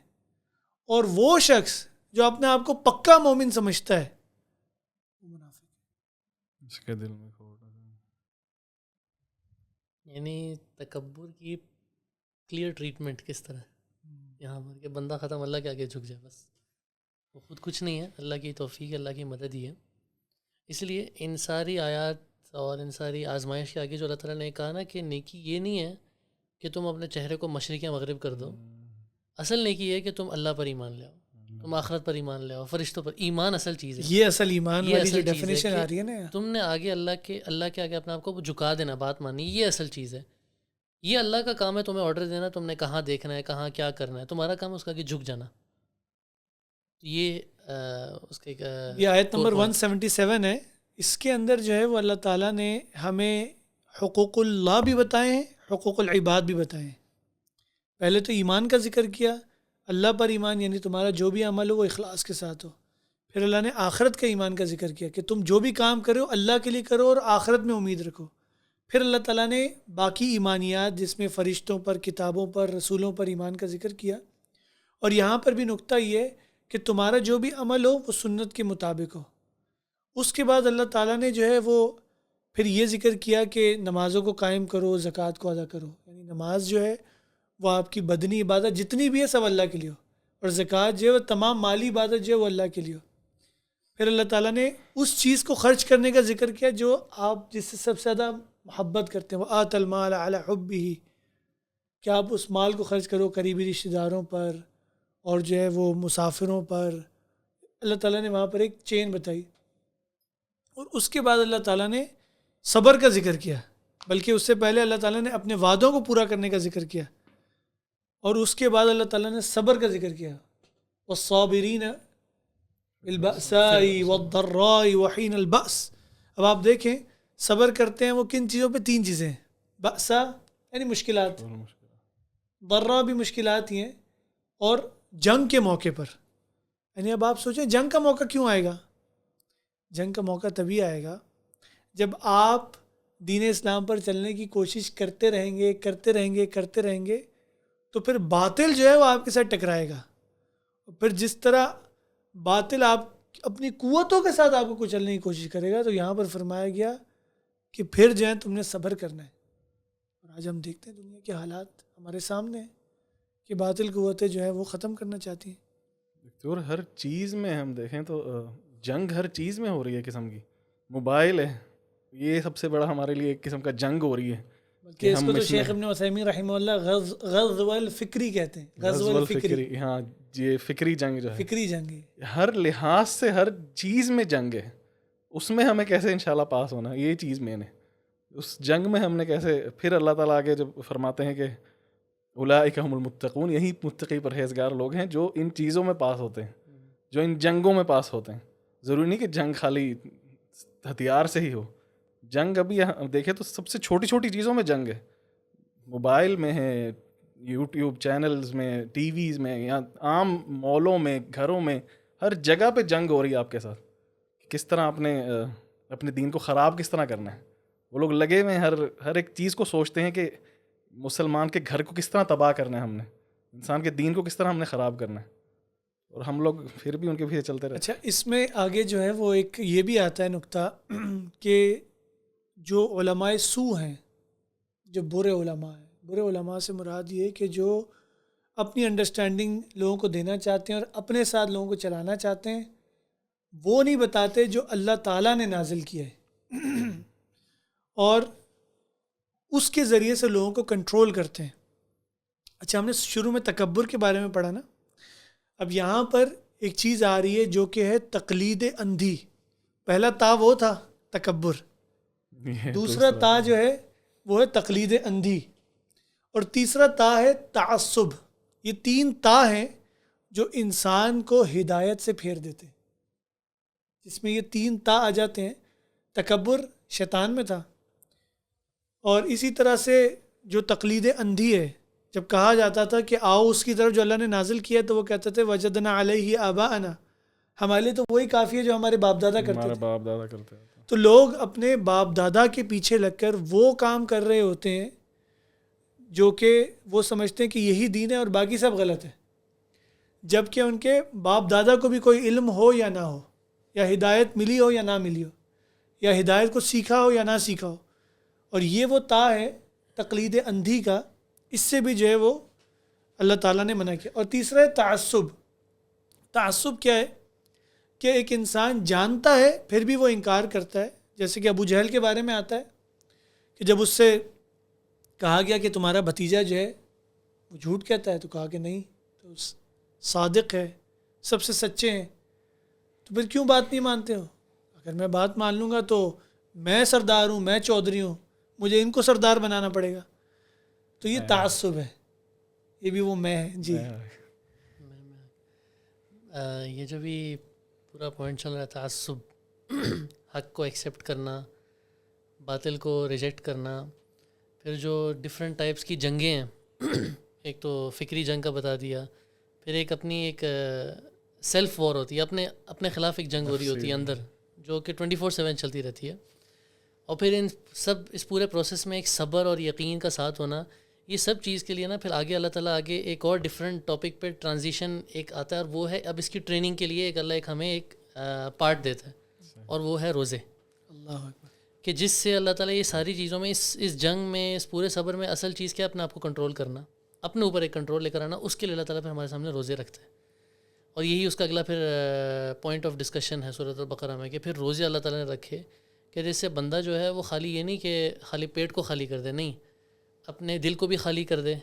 اور وہ شخص جو اپنے آپ کو پکا مومن سمجھتا ہے وہ منافق ہے. اس کے دل میں کھوٹ ہے. یعنی تکبر کی کلیئر ٹریٹمنٹ کس طرح یہاں پر کہ بندہ ختم، اللہ کے آگے جھک جائے، بس وہ خود کچھ نہیں ہے، اللہ کی توفیق ہے، اللہ کی مدد ہی ہے. اس لیے ان ساری آیات اور ان ساری آزمائش کے آگے جو اللہ تعالیٰ نے کہا نا کہ نیکی یہ نہیں ہے کہ تم اپنے چہرے کو مشرق یا مغرب کر دو، اصل نیکی یہ ہے کہ تم اللہ پر ایمان لے آؤ، تم آخرت پر ایمان لے آؤ، فرشتوں پر ایمان اصل چیز ہے. یہ اصل ایمان یہ والی جو اصل چیز ہے ڈیفینیشن کہ آ رہی ہے نا، تم نے آگے اللہ کے آگے اپنے آپ کو جھکا دینا، بات ماننی، یہ اصل چیز ہے. یہ اللہ کا کام ہے تمہیں آرڈر دینا، تم نے کہاں دیکھنا ہے، کہاں کیا کرنا ہے، تمہارا کام اس کا آگے جھک جانا. یہ اس کے یہ آیت نمبر 177 ہے. اس کے اندر جو ہے وہ اللہ تعالیٰ نے ہمیں حقوق اللہ بھی بتائے ہیں، حقوق العباد بھی بتائے ہیں. پہلے تو ایمان کا ذکر کیا، اللہ پر ایمان یعنی تمہارا جو بھی عمل ہو وہ اخلاص کے ساتھ ہو. پھر اللہ نے آخرت کا ایمان کا ذکر کیا کہ تم جو بھی کام کرو اللہ کے لیے کرو اور آخرت میں امید رکھو. پھر اللہ تعالیٰ نے باقی ایمانیات جس میں فرشتوں پر، کتابوں پر، رسولوں پر ایمان کا ذکر کیا. اور یہاں پر بھی نقطہ یہ ہے کہ تمہارا جو بھی عمل ہو وہ سنت کے مطابق ہو. اس کے بعد اللہ تعالیٰ نے جو ہے وہ پھر یہ ذکر کیا کہ نمازوں کو قائم کرو، زکوٰۃ کو ادا کرو. یعنی نماز جو ہے وہ آپ کی بدنی عبادت جتنی بھی ہے سب اللہ کے لیے ہو، اور زکوٰۃ جو ہے وہ تمام مالی عبادت جو ہے وہ اللہ کے لیے ہو. پھر اللہ تعالیٰ نے اس چیز کو خرچ کرنے کا ذکر کیا جو آپ جس سے سب سے زیادہ محبت کرتے ہیں، وہ آت المال علی حبہ، کہ آپ اس مال کو خرچ کرو قریبی رشتہ داروں پر اور جو ہے وہ مسافروں پر. اللہ تعالیٰ نے وہاں پر ایک چین بتائی. اور اس کے بعد اللہ تعالیٰ نے صبر کا ذکر کیا، بلکہ اس سے پہلے اللہ تعالیٰ نے اپنے وعدوں کو پورا کرنے کا ذکر کیا، اور اس کے بعد اللہ تعالیٰ نے صبر کا ذکر کیا. والصابرین بالبأساء والضراء وحین البأس. اب آپ دیکھیں صبر کرتے ہیں وہ کن چیزوں پہ؟ 3 چیزیں ہیں. بأسا یعنی مشکلات، ضراء بھی مشکلات ہی ہیں، اور جنگ کے موقع پر. یعنی اب آپ سوچیں جنگ کا موقع کیوں آئے گا؟ جنگ کا موقع تبھی آئے گا جب آپ دین اسلام پر چلنے کی کوشش کرتے رہیں گے تو پھر باطل جو ہے وہ آپ کے ساتھ ٹکرائے گا. پھر جس طرح باطل آپ اپنی قوتوں کے ساتھ آپ کو کچلنے کی کوشش کرے گا، تو یہاں پر فرمایا گیا کہ پھر جو ہے تم نے صبر کرنا ہے. اور آج ہم دیکھتے ہیں دنیا کے حالات ہمارے سامنے ہیں کہ باطل قوتیں جو ہے وہ ختم کرنا چاہتی ہیں. اور ہر چیز میں ہم دیکھیں تو جنگ ہر چیز میں ہو رہی ہے. قسم کی موبائل ہے، یہ سب سے بڑا ہمارے لیے ایک قسم کا جنگ ہو رہی ہے. بلکہ اس کو تو شیخ ابن عثیمین رحمہ اللہ غزو الفکری کہتے ہیں. غزو الفکری، ہاں یہ فکری جنگ جو ہے، فکری جنگ ہے. ہر لحاظ سے ہر چیز میں جنگ ہے. اس میں ہمیں کیسے انشاءاللہ پاس ہونا، یہ چیز میں نے اس جنگ میں ہم نے کیسے. پھر اللہ تعالیٰ آگے جب فرماتے ہیں کہ اولئک هم المتقون، یہی متقی پرہیزگار لوگ ہیں جو ان چیزوں میں پاس ہوتے ہیں، جو ان جنگوں میں پاس ہوتے ہیں. ضروری نہیں کہ جنگ خالی ہتھیار سے ہی ہو. جنگ ابھی دیکھیں تو سب سے چھوٹی چھوٹی چیزوں میں جنگ ہے. موبائل میں ہے، یوٹیوب چینلز میں، ٹی ویز میں، یا عام مالوں میں، گھروں میں، ہر جگہ پہ جنگ ہو رہی ہے آپ کے ساتھ. کس طرح اپنے دین کو خراب کس طرح کرنا ہے. وہ لوگ لگے ہوئے ہیں، ہر ایک چیز کو سوچتے ہیں کہ مسلمان کے گھر کو کس طرح تباہ کرنا ہے، ہم نے انسان کے دین کو کس طرح ہم نے خراب کرنا ہے، اور ہم لوگ پھر بھی ان کے پیچھے چلتے رہتے. اچھا، اس میں آگے جو ہے وہ ایک یہ بھی آتا ہے نقطہ کہ جو علماء سو ہیں، جو برے علماء ہیں، برے علماء سے مراد یہ کہ جو اپنی انڈرسٹینڈنگ لوگوں کو دینا چاہتے ہیں اور اپنے ساتھ لوگوں کو چلانا چاہتے ہیں، وہ نہیں بتاتے جو اللہ تعالیٰ نے نازل کیا ہے. اور اس کے ذریعے سے لوگوں کو کنٹرول کرتے ہیں. اچھا ہم نے شروع میں تکبر کے بارے میں پڑھا نا, اب یہاں پر ایک چیز آ رہی ہے جو کہ ہے تقلید اندھی. پہلا تا وہ تھا تکبر, دوسرا تا جو ہے وہ ہے تقلید اندھی, اور تیسرا تا ہے تعصب. یہ 3 تا ہیں جو انسان کو ہدایت سے پھیر دیتے ہیں. جس میں یہ 3 تا آ جاتے ہیں. تکبر شیطان میں تھا, اور اسی طرح سے جو تقلید اندھی ہے, جب کہا جاتا تھا کہ آؤ اس کی طرف جو اللہ نے نازل کیا تو وہ کہتے تھے وجدنا علیہ آباءنا, ہمارے لیے تو وہی کافی ہے جو ہمارے باپ دادا کرتے تھے. تو لوگ اپنے باپ دادا کے پیچھے لگ کر وہ کام کر رہے ہوتے ہیں جو کہ وہ سمجھتے ہیں کہ یہی دین ہے اور باقی سب غلط ہے, جبکہ ان کے باپ دادا کو بھی کوئی علم ہو یا نہ ہو, یا ہدایت ملی ہو یا نہ ملی ہو, یا ہدایت کو سیکھا ہو یا نہ سیکھا ہو. اور یہ وہ تا ہے تقلید اندھی کا, اس سے بھی جو ہے وہ اللہ تعالیٰ نے منع کیا. اور تیسرا ہے تعصب. تعصب کیا ہے کہ ایک انسان جانتا ہے پھر بھی وہ انکار کرتا ہے, جیسے کہ ابو جہل کے بارے میں آتا ہے کہ جب اس سے کہا گیا کہ تمہارا بھتیجا جو ہے وہ جھوٹ کہتا ہے, تو کہا کہ نہیں, تو صادق ہے, سب سے سچے ہیں, تو پھر کیوں بات نہیں مانتے ہو؟ اگر میں بات مان لوں گا تو میں سردار ہوں, میں چودھری ہوں, مجھے ان کو سردار بنانا پڑے گا. تو یہ تعصب ہے, یہ بھی وہ میں ہے. جی یہ جو بھی پورا پوائنٹ چل رہا ہے تعصب, حق کو ایکسیپٹ کرنا, باطل کو ریجیکٹ کرنا, پھر جو ڈفرینٹ ٹائپس کی جنگیں ہیں, ایک تو فکری جنگ کا بتا دیا, پھر ایک اپنی ایک سیلف وار ہوتی ہے, اپنے خلاف ایک جنگ ہو رہی ہوتی ہے اندر, جو کہ 24/7 چلتی رہتی ہے. اور پھر اس پورے پروسیس میں ایک صبر اور یقین کا ساتھ ہونا, یہ سب چیز کے لیے نا پھر آگے اللہ تعالیٰ آگے ایک اور ڈفرینٹ ٹاپک پہ ٹرانزیشن ایک آتا ہے, اور وہ ہے اب اس کی ٹریننگ کے لیے ایک اللہ ایک ہمیں ایک پارٹ دیتا ہے, اور وہ ہے روزے. اللہ اکبر. کہ جس سے اللہ تعالیٰ یہ ساری چیزوں میں اس جنگ میں, اس پورے صبر میں اصل چیز کیا, اپنے آپ کو کنٹرول کرنا, اپنے اوپر ایک کنٹرول لے کر آنا, اس کے لیے اللہ تعالیٰ پھر ہمارے سامنے روزے رکھتے ہیں. اور یہی اس کا اگلا پھر پوائنٹ آف ڈسکشن ہے سورۃ البقرہ میں, کہ پھر روزے اللہ تعالیٰ نے رکھے کہ جس سے بندہ جو ہے وہ خالی یہ نہیں کہ خالی پیٹ کو خالی کر دے, نہیں, اپنے دل کو بھی خالی کر دے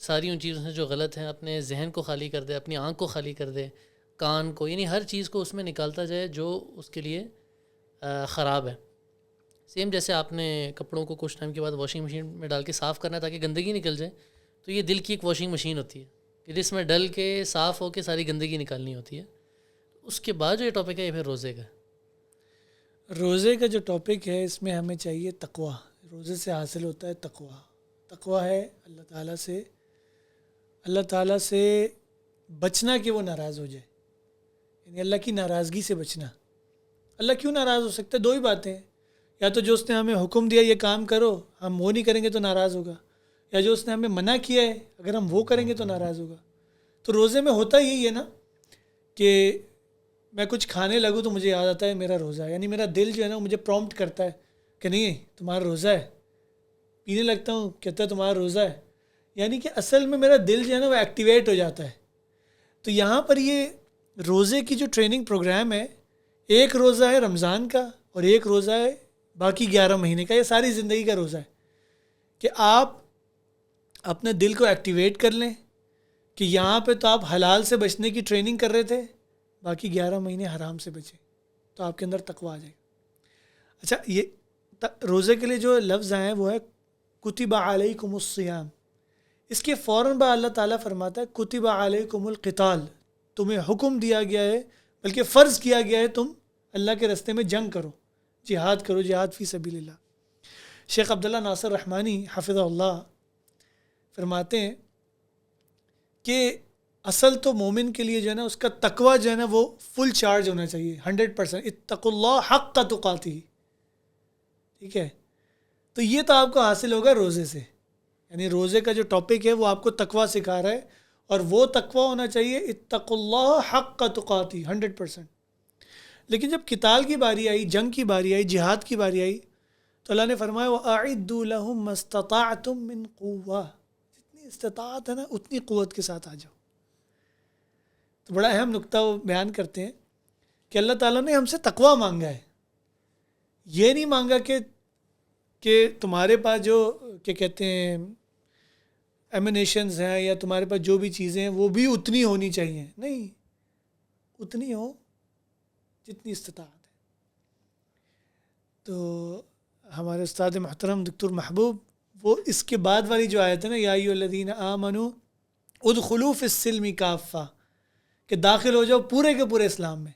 ساری ان چیزوں سے جو غلط ہیں, اپنے ذہن کو خالی کر دے, اپنی آنکھ کو خالی کر دے, کان کو, یعنی ہر چیز کو اس میں نکالتا جائے جو اس کے لیے خراب ہے. سیم جیسے آپ نے کپڑوں کو کچھ ٹائم کے بعد واشنگ مشین میں ڈال کے صاف کرنا ہے تاکہ گندگی نکل جائے, تو یہ دل کی ایک واشنگ مشین ہوتی ہے کہ جس میں ڈل کے صاف ہو کے ساری گندگی نکالنی ہوتی ہے. اس کے بعد جو یہ ٹاپک ہے یہ پھر روزے کا. روزے کا جو ٹاپک ہے اس میں ہمیں چاہیے تقویٰ. روزے سے حاصل ہوتا ہے تقویٰ. تقویٰ ہے اللہ تعالیٰ سے بچنا کہ وہ ناراض ہو جائے, یعنی اللہ کی ناراضگی سے بچنا. اللہ کیوں ناراض ہو سکتا ہے؟ 2 ہی باتیں ہیں, یا تو جو اس نے ہمیں حکم دیا یہ کام کرو, ہم وہ نہیں کریں گے تو ناراض ہوگا, یا جو اس نے ہمیں منع کیا ہے اگر ہم وہ کریں گے تو ناراض ہوگا. تو روزے میں ہوتا یہی ہے نا کہ میں کچھ کھانے لگوں تو مجھے یاد آتا ہے میرا روزہ ہے, یعنی میرا دل جو ہے نا مجھے پرومپٹ کرتا ہے کہ نہیں تمہارا روزہ ہے. پینے لگتا ہوں کہتا ہے تمہارا روزہ ہے, یعنی کہ اصل میں میرا دل جو ہے نا وہ ایکٹیویٹ ہو جاتا ہے. تو یہاں پر یہ روزے کی جو ٹریننگ پروگرام ہے, ایک روزہ ہے رمضان کا اور ایک روزہ ہے باقی 11 مہینے کا, یہ ساری زندگی کا روزہ ہے کہ آپ اپنے دل کو ایکٹیویٹ کر لیں کہ یہاں پہ تو آپ حلال سے بچنے کی ٹریننگ کر رہے تھے, باقی 11 مہینے حرام سے بچیں, تو آپ کے اندر تقویٰ آ جائے گا. اچھا یہ روزے کے لیے جو لفظ آئے ہیں وہ ہے کتب علیکم الصیام. اس کے فوراً بعد اللہ تعالیٰ فرماتا ہے کتب علیکم القتال, تمہیں حکم دیا گیا ہے بلکہ فرض کیا گیا ہے تم اللہ کے راستے میں جنگ کرو, جہاد کرو, جہاد فی سبیل اللہ. شیخ عبداللہ ناصر رحمانی حفظہ اللہ فرماتے ہیں کہ اصل تو مومن کے لیے جو ہے نا اس کا تقویٰ جو ہے نا وہ فل چارج ہونا چاہیے 100%. اتقوا اللہ حق تقاتہ, ٹھیک ہے. تو یہ تو آپ کو حاصل ہوگا روزے سے, یعنی روزے کا جو ٹاپک ہے وہ آپ کو تقویٰ سکھا رہا ہے, اور وہ تقویٰ ہونا چاہیے اتقوا اللہ حق تقاتہ 100%. لیکن جب قتال کی باری آئی, جنگ کی باری آئی, جہاد کی باری آئی, تو اللہ نے فرمایا وَأَعِدُّوا لَهُم مَّا اسْتَطَعْتُم مِّن قُوَّةٍ, جتنی استطاعت ہے نا اتنی قوت کے ساتھ آ جاؤ. تو بڑا اہم نقطہ وہ بیان کرتے ہیں کہ اللہ تعالیٰ نے ہم سے تقویٰ مانگا ہے, یہ نہیں مانگا کہ کہ تمہارے پاس جو کیا کہتے ہیں ایمنیشنز ہیں یا تمہارے پاس جو بھی چیزیں ہیں وہ بھی اتنی ہونی چاہیے. نہیں, اتنی ہو جتنی استطاعت ہے. تو ہمارے استاد محترم دکتور محبوب وہ اس کے بعد والی جو آیت ہے نا, یا ایھا الذین آمنوا ادخلوا فی السلم کافہ, کہ داخل ہو جاؤ پورے کے پورے اسلام میں.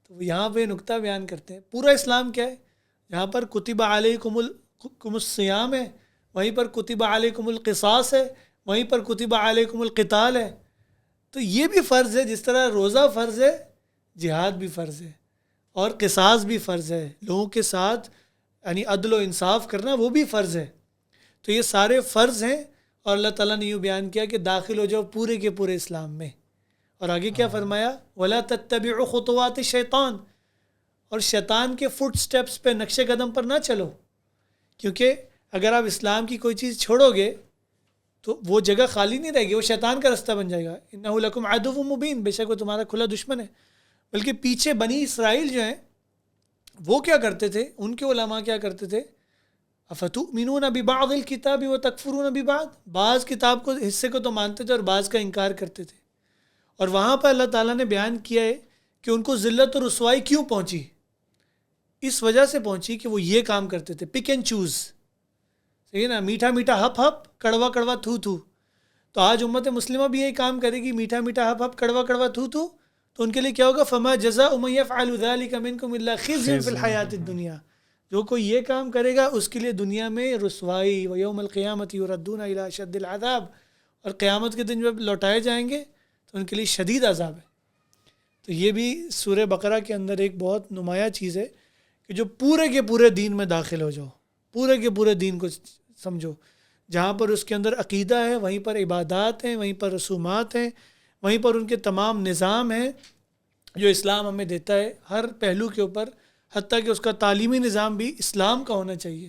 تو وہ یہاں پہ نقطہ بیان کرتے ہیں پورا اسلام کیا ہے. یہاں پر کتب علیکم الصیام ہے, وہیں پر کتب علیکم القصاص ہے, وہیں پر کتب علیکم القتال ہے. تو یہ بھی فرض ہے, جس طرح روزہ فرض ہے جہاد بھی فرض ہے, اور قصاص بھی فرض ہے, لوگوں کے ساتھ یعنی عدل و انصاف کرنا وہ بھی فرض ہے. تو یہ سارے فرض ہیں, اور اللہ تعالیٰ نے یوں بیان کیا کہ داخل ہو جاؤ پورے کے پورے اسلام میں. اور آگے کیا فرمایا, وَلَا تَتَّبِعُوا خُطُوَاتِ الشَّيْطَانِ, اور شیطان کے فٹ سٹیپس پہ نقش قدم پر نہ چلو, کیونکہ اگر آپ اسلام کی کوئی چیز چھوڑو گے تو وہ جگہ خالی نہیں رہے گی, وہ شیطان کا رستہ بن جائے گا. اِنَّهُ لَكُمْ عَدُوٌّ مُبِينٌ, بے شک وہ تمہارا کھلا دشمن ہے. بلکہ پیچھے بنی اسرائیل جو ہیں وہ کیا کرتے تھے, ان کے علماء کیا کرتے تھے, افتؤمنون ببعض الکتاب وتکفرون ببعض, بعض کتاب کو حصے کو تو مانتے تھے اور بعض کا انکار کرتے تھے. اور وہاں پر اللہ تعالیٰ نے بیان کیا ہے کہ ان کو ذلت اور رسوائی کیوں پہنچی. اس وجہ سے پہنچی کہ وہ یہ کام کرتے تھے, پک اینڈ چوز, صحیح نا, میٹھا میٹھا ہپ ہپ, کڑوا کڑوا تھو تھو. تو آج امت مسلمہ بھی یہی کام کرے گی, میٹھا میٹھا ہپ ہپ, کڑوا کڑوا تھو تھو. تو ان کے لیے کیا ہوگا, فما جزاء من یفعل ذلک منکم الا خزی فی الحیاۃ الدنیا, جو کوئی یہ کام کرے گا اس کے لیے دنیا میں رسوائی, و یوم القیامۃ یردون الی اشد العذاب, اور قیامت کے دن جب لوٹائے جائیں گے تو ان کے لیے شدید عذاب ہے. تو یہ بھی سورہ بقرہ کے اندر ایک بہت نمایاں چیز ہے کہ جو پورے کے پورے دین میں داخل ہو جاؤ, پورے کے پورے دین کو سمجھو. جہاں پر اس کے اندر عقیدہ ہے وہیں پر عبادات ہیں, وہیں پر رسومات ہیں, وہیں پر ان کے تمام نظام ہیں جو اسلام ہمیں دیتا ہے ہر پہلو کے اوپر, حتیٰ کہ اس کا تعلیمی نظام بھی اسلام کا ہونا چاہیے.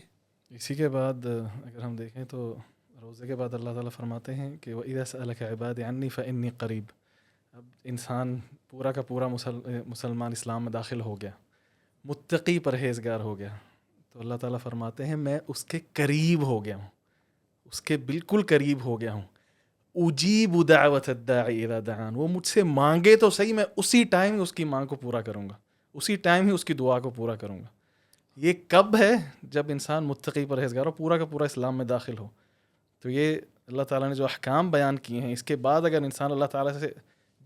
اسی کے بعد اگر ہم دیکھیں تو روزے کے بعد اللہ تعالیٰ فرماتے ہیں کہ وَإِذَا سَأَلَكَ عِبَادِي عَنِّي فَإِنِّي قَرِيب. اب انسان پورا کا پورا مسلمان اسلام میں داخل ہو گیا, متقی پرہیزگار ہو گیا, تو اللہ تعالیٰ فرماتے ہیں میں اس کے قریب ہو گیا ہوں, اس کے بالکل قریب ہو گیا ہوں. اجیب دعوت الداعی اذا دعان, وہ مجھ سے مانگے تو صحیح, میں اسی ٹائم اس کی مانگ کو پورا کروں گا, اسی ٹائم ہی اس کی دعا کو پورا کروں گا. یہ کب ہے, جب انسان متقی پرہیزگار ہو, پورا کا پورا اسلام میں داخل ہو. تو یہ اللہ تعالیٰ نے جو احکام بیان کیے ہیں, اس کے بعد اگر انسان اللہ تعالیٰ سے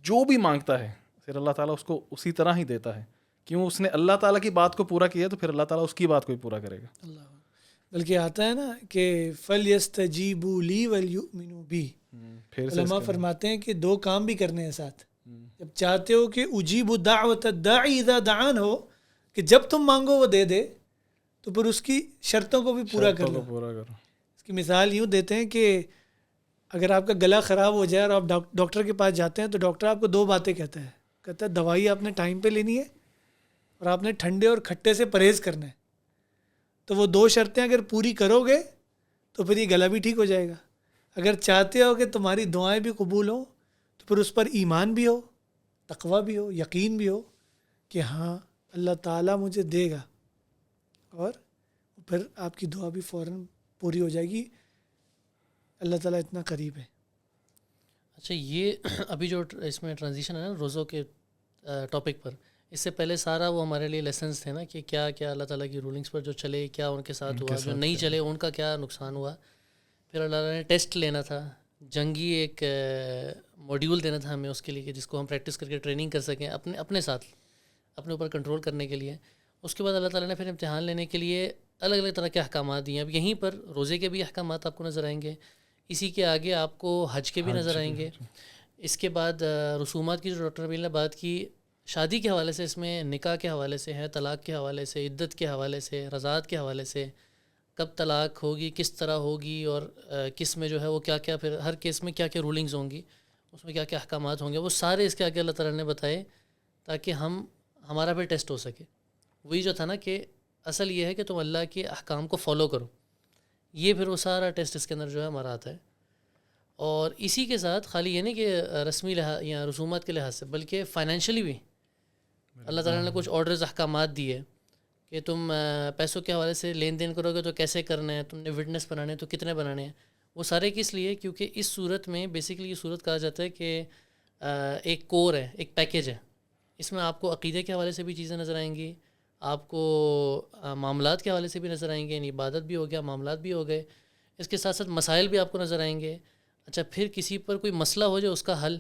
جو بھی مانگتا ہے پھر اللہ تعالیٰ اس کو اسی طرح ہی دیتا ہے, کیوں اس نے اللہ تعالیٰ کی بات کو پورا کیا تو پھر اللہ تعالیٰ اس کی بات کو بھی پورا کرے گا. بلکہ آتا ہے نا کہ فَلْيَسْتَجِيبُوا لِي وَلْيُؤْمِنُوا بِي, علماء فرماتے ہیں کہ دو کام بھی کرنے ہیں ساتھ. جب چاہتے ہو کہ اجیب دعوت الداعی اذا دعان ہو, کہ جب تم مانگو وہ دے دے, تو پھر اس کی شرطوں کو بھی پورا کر لو. اس کی مثال یوں دیتے ہیں کہ اگر آپ کا گلا خراب ہو جائے اور آپ ڈاکٹر کے پاس جاتے ہیں تو ڈاکٹر آپ کو دو باتیں کہتا ہے. کہتا ہے دوائی آپ نے ٹائم پہ لینی ہے اور آپ نے ٹھنڈے اور کھٹے سے پرہیز کرنا ہے. تو وہ دو شرطیں اگر پوری کرو گے تو پھر یہ گلا بھی ٹھیک ہو جائے گا. اگر چاہتے ہو کہ تمہاری دعائیں بھی قبول ہوں تو پھر اس پر ایمان بھی ہو, تقویٰ بھی ہو, یقین بھی ہو کہ ہاں اللہ تعالیٰ مجھے دے گا, اور پھر آپ کی دعا بھی فوراً پوری ہو جائے گی. اللہ تعالیٰ اتنا قریب ہے. اچھا, یہ ابھی جو اس میں ٹرانزیشن ہے نا روزوں کے ٹاپک پر, اس سے پہلے سارا وہ ہمارے لیے لیسنس تھے نا کہ کیا کیا اللہ تعالیٰ کی رولنگس پر جو چلے کیا ان کے ساتھ ہوا, جو نہیں چلے ان کا کیا نقصان ہوا. پھر اللہ تعالیٰ نے ٹیسٹ لینا تھا, جنگی ایک موڈیول دینا تھا ہمیں اس کے لیے کہ جس کو ہم پریکٹس کر کے ٹریننگ کر سکیں اپنے ساتھ, اپنے اوپر کنٹرول کرنے کے لیے. اس کے بعد اللہ تعالیٰ نے پھر امتحان لینے کے لیے الگ الگ طرح کے احکامات دیے. اب یہیں پر روزے کے بھی احکامات آپ کو نظر آئیں گے, اسی کے آگے آپ کو حج کے بھی نظر آئیں گے. اس کے بعد رسومات کی جو ڈاکٹر نبیل نے بات کی, شادی کے حوالے سے اس میں نکاح کے حوالے سے ہے, طلاق کے حوالے سے, عدت کے حوالے سے, رضاعت کے حوالے سے, کب طلاق ہوگی, کس طرح ہوگی, اور کس میں جو ہے وہ کیا کیا, پھر ہر کیس میں کیا کیا رولنگز ہوں گی, اس میں کیا کیا احکامات ہوں گے, وہ سارے اس کے آگے اللہ تعالیٰ نے بتائے تاکہ ہمارا بھی ٹیسٹ ہو سکے. وہی جو تھا نا کہ اصل یہ ہے کہ تم اللہ کے احکام کو فالو کرو, یہ پھر وہ سارا ٹیسٹ اس کے اندر جو ہے ہمارا آتا ہے. اور اسی کے ساتھ خالی یہ نہیں کہ رسمی لحاظ یا رسومات کے لحاظ سے, بلکہ فائنینشلی بھی اللہ تعالیٰ نے کچھ آرڈرز احکامات دیے کہ تم پیسوں کے حوالے سے لین دین کرو گے تو کیسے کرنا ہے، تم نے وٹنس بنانے ہیں تو کتنے بنانے ہیں، وہ سارے کس لیے؟ کیونکہ اس صورت میں بیسیکلی یہ صورت کہا جاتا ہے کہ ایک کور ہے، ایک پیکیج ہے. اس میں آپ کو عقیدے کے حوالے سے بھی چیزیں نظر آئیں گی، آپ کو معاملات کے حوالے سے بھی نظر آئیں گے، یعنی عبادت بھی ہو گیا، معاملات بھی ہو گئے، اس کے ساتھ ساتھ مسائل بھی آپ کو نظر آئیں گے. اچھا پھر کسی پر کوئی مسئلہ ہو جائے اس کا حل،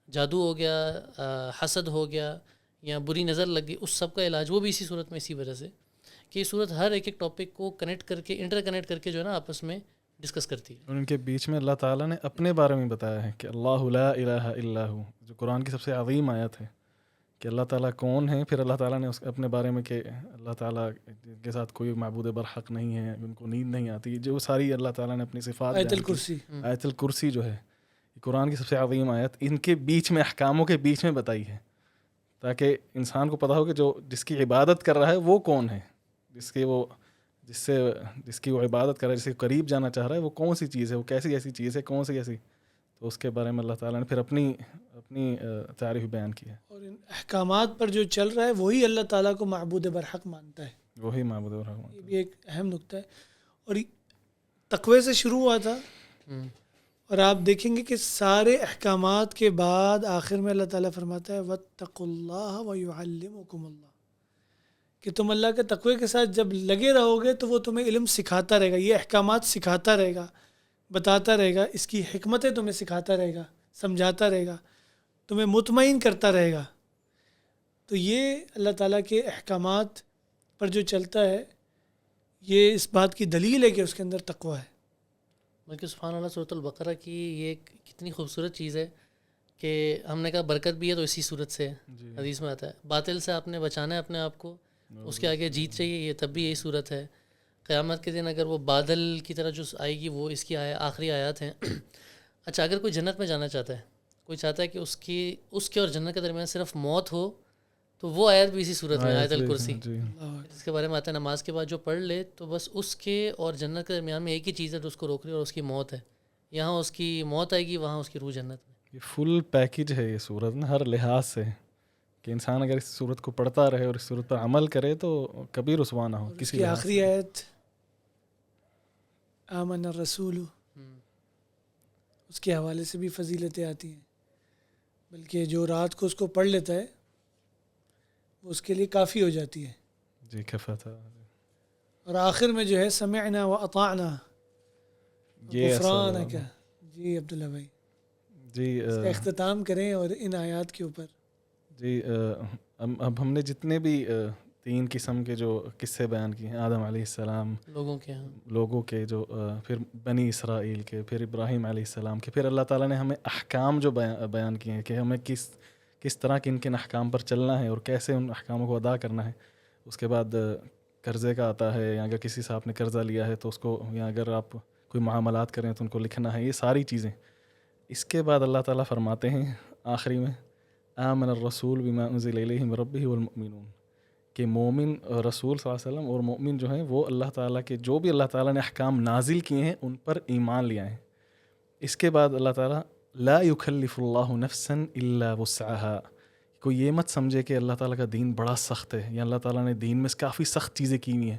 جادو ہو گیا، حسد ہو گیا یا بری نظر لگ گئی، اس سب کا علاج وہ بھی اسی صورت میں، اسی وجہ سے کہ یہ صورت ہر ایک ٹاپک کو کنیکٹ کر کے انٹر کنیکٹ کر کے جو ہے نا آپس میں ڈسکس کرتی ہے. اور ان کے بیچ میں اللہ تعالیٰ نے اپنے بارے میں بتایا ہے کہ اللہ لا الہ الا ہو، جو قرآن کی سب سے عظیم آیت ہے کہ اللہ تعالیٰ کون ہے. پھر اللہ تعالیٰ نے اپنے بارے میں کہ اللہ تعالیٰ کے ساتھ کوئی معبود برحق نہیں ہے، ان کو نیند نہیں آتی، جو ساری اللہ تعالیٰ نے اپنی صفات آیت بیان کی. الکرسی. آیت الکرسی جو ہے قرآن کی سب سے عظیم آیت، ان کے بیچ میں احکاموں کے بیچ میں بتائی ہے تاکہ انسان کو پتہ ہو کہ جو جس کی عبادت کر رہا ہے وہ کون ہے، جس کی وہ عبادت کر رہا ہے، جس کے قریب جانا چاہ رہا ہے وہ کون سی چیز ہے، وہ کیسی ایسی چیز ہے، کون سی ایسی. تو اس کے بارے میں اللہ تعالیٰ نے پھر اپنی تعریف بیان کی ہے. اور ان احکامات پر جو چل رہا ہے وہی اللہ تعالیٰ کو معبود برحق مانتا ہے. وہی معبود برحق. یہ بھی ایک اہم نقطہ ہے. اور تقوی سے شروع ہوا تھا، اور آپ دیکھیں گے کہ سارے احکامات کے بعد آخر میں اللہ تعالیٰ فرماتا ہے واتقوا اللہ ویعلمکم اللہ، کہ تم اللہ کے تقوی کے ساتھ جب لگے رہو گے تو وہ تمہیں علم سکھاتا رہے گا، یہ احکامات سکھاتا رہے گا، بتاتا رہے گا، اس کی حکمتیں تمہیں سکھاتا رہے گا، سمجھاتا رہے گا، تمہیں مطمئن کرتا رہے گا. تو یہ اللہ تعالیٰ کے احکامات پر جو چلتا ہے یہ اس بات کی دلیل ہے کہ اس کے اندر تقوی ہے. بلکہ سبحان اللہ سورۃ البقرہ کی یہ کتنی خوبصورت چیز ہے کہ ہم نے کہا برکت بھی ہے تو اسی صورت سے حدیث میں آتا ہے، باطل سے آپ نے بچانا ہے اپنے آپ کو، اس کے آگے جیت چاہیے، یہ تب بھی یہی صورت ہے. قیامت کے دن اگر وہ بادل کی طرح جو آئے گی وہ اس کی آخری آیات ہیں. اچھا اگر کوئی جنت میں جانا چاہتا ہے، کوئی چاہتا ہے کہ اس کے اور جنت کے درمیان صرف موت ہو، تو وہ آیت بھی اسی صورت میں، آیت الکرسی، جس کے بارے میں آتا ہے نماز کے بعد جو پڑھ لے تو بس اس کے اور جنت کے درمیان میں ایک ہی چیز ہے جو اس کو روک رہی ہے، اور اس کی موت ہے. یہاں اس کی موت آئے گی، وہاں اس کی روح جنت میں. یہ فل پیکج ہے یہ صورت نا، ہر لحاظ سے کہ انسان اگر اس صورت کو پڑھتا رہے اور اس صورت پر عمل کرے تو کبھی رسوا نہ ہو. کسی آخری آیت آمن الرسول، اس کے حوالے سے بھی فضیلتیں آتی ہیں، بلکہ جو رات کو اس کو پڑھ لیتا ہے وہ اس کے لیے کافی ہو جاتی ہے. جی کفا تھا. اور آخر میں جو ہے سمعنا و اطعنا غفرانک. جی عبداللہ بھائی جی اس کا اختتام کریں اور ان آیات کے اوپر. جی اب ہم نے جتنے بھی 3 قسم کے جو قصے بیان کیے ہیں، آدم علیہ السلام لوگوں کے جو پھر بنی اسرائیل کے، پھر ابراہیم علیہ السلام کے، پھر اللہ تعالیٰ نے ہمیں احکام جو بیان کیے ہیں کہ ہمیں کس طرح کن احکام پر چلنا ہے اور کیسے ان احکاموں کو ادا کرنا ہے. اس کے بعد قرضے کا آتا ہے، یا اگر کسی سے آپ نے قرضہ لیا ہے تو اس کو، یا اگر آپ کوئی معاملات کریں تو ان کو لکھنا ہے، یہ ساری چیزیں. اس کے بعد اللہ تعالیٰ فرماتے ہیں آخری میں آمن الرسول بما انزل الیہ من ربہ والمؤمنون، کہ مومن رسول صلی اللہ علیہ وسلم اور مومن جو ہیں وہ اللہ تعالیٰ کے جو بھی اللہ تعالیٰ نے احکام نازل کیے ہیں ان پر ایمان لے آئیں. اس کے بعد اللہ تعالیٰ لا یکلف اللہ نفسا الا وسعها، کوئی یہ مت سمجھے کہ اللہ تعالیٰ کا دین بڑا سخت ہے یا اللہ تعالیٰ نے دین میں کافی سخت چیزیں کی ہوئی ہیں.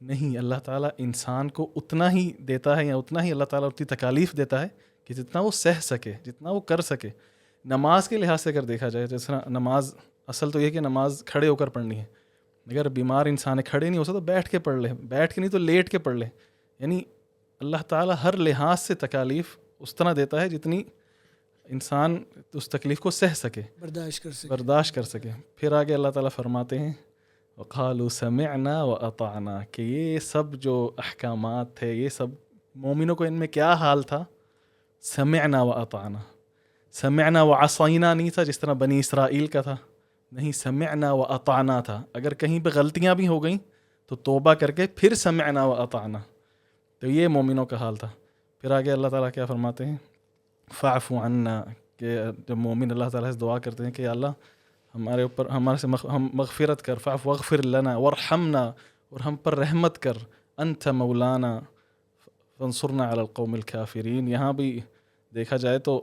نہیں، اللہ تعالیٰ انسان کو اتنا ہی دیتا ہے، یا اتنا ہی اللہ تعالیٰ اتنی تکالیف دیتا ہے کہ جتنا وہ سہ سکے، جتنا وہ کر سکے. نماز کے لحاظ سے اگر دیکھا جائے، جس طرح نماز اصل تو یہ کہ نماز کھڑے ہو کر پڑھنی ہے، اگر بیمار انسان کھڑے نہیں ہو سکتا تو بیٹھ کے پڑھ لے، بیٹھ کے نہیں تو لیٹ کے پڑھ لے. یعنی اللہ تعالیٰ ہر لحاظ سے تکالیف اس طرح دیتا ہے جتنی انسان اس تکلیف کو سہ سکے، برداشت کر سکے. پھر آگے اللہ تعالیٰ فرماتے ہیں وقالوا سمعنا واطعنا، کہ یہ سب جو احکامات تھے، یہ سب مومنوں کو ان میں کیا حال تھا؟ سمعنا واطعنا. سمعنا وعصینا نہیں تھا جس طرح بنی اسرائیل کا تھا، نہیں، سمعنا واطعنا تھا. اگر کہیں پہ غلطیاں بھی ہو گئیں تو توبہ کر کے پھر سمعنا واطعنا. تو یہ مومنوں کا حال تھا. پھر آگے اللہ تعالیٰ کیا فرماتے ہیں؟ فاعف عنا، کہ جب مومن اللہ تعالیٰ سے دعا کرتے ہیں کہ یا اللہ ہمارے اوپر، ہمارے سے ہم مغفرت کر، فاعف واغفر لنا وارحمنا، اور ہم پر رحمت کر، انت مولانا فانصرنا علی القوم الکافرین. یہاں بھی دیکھا جائے تو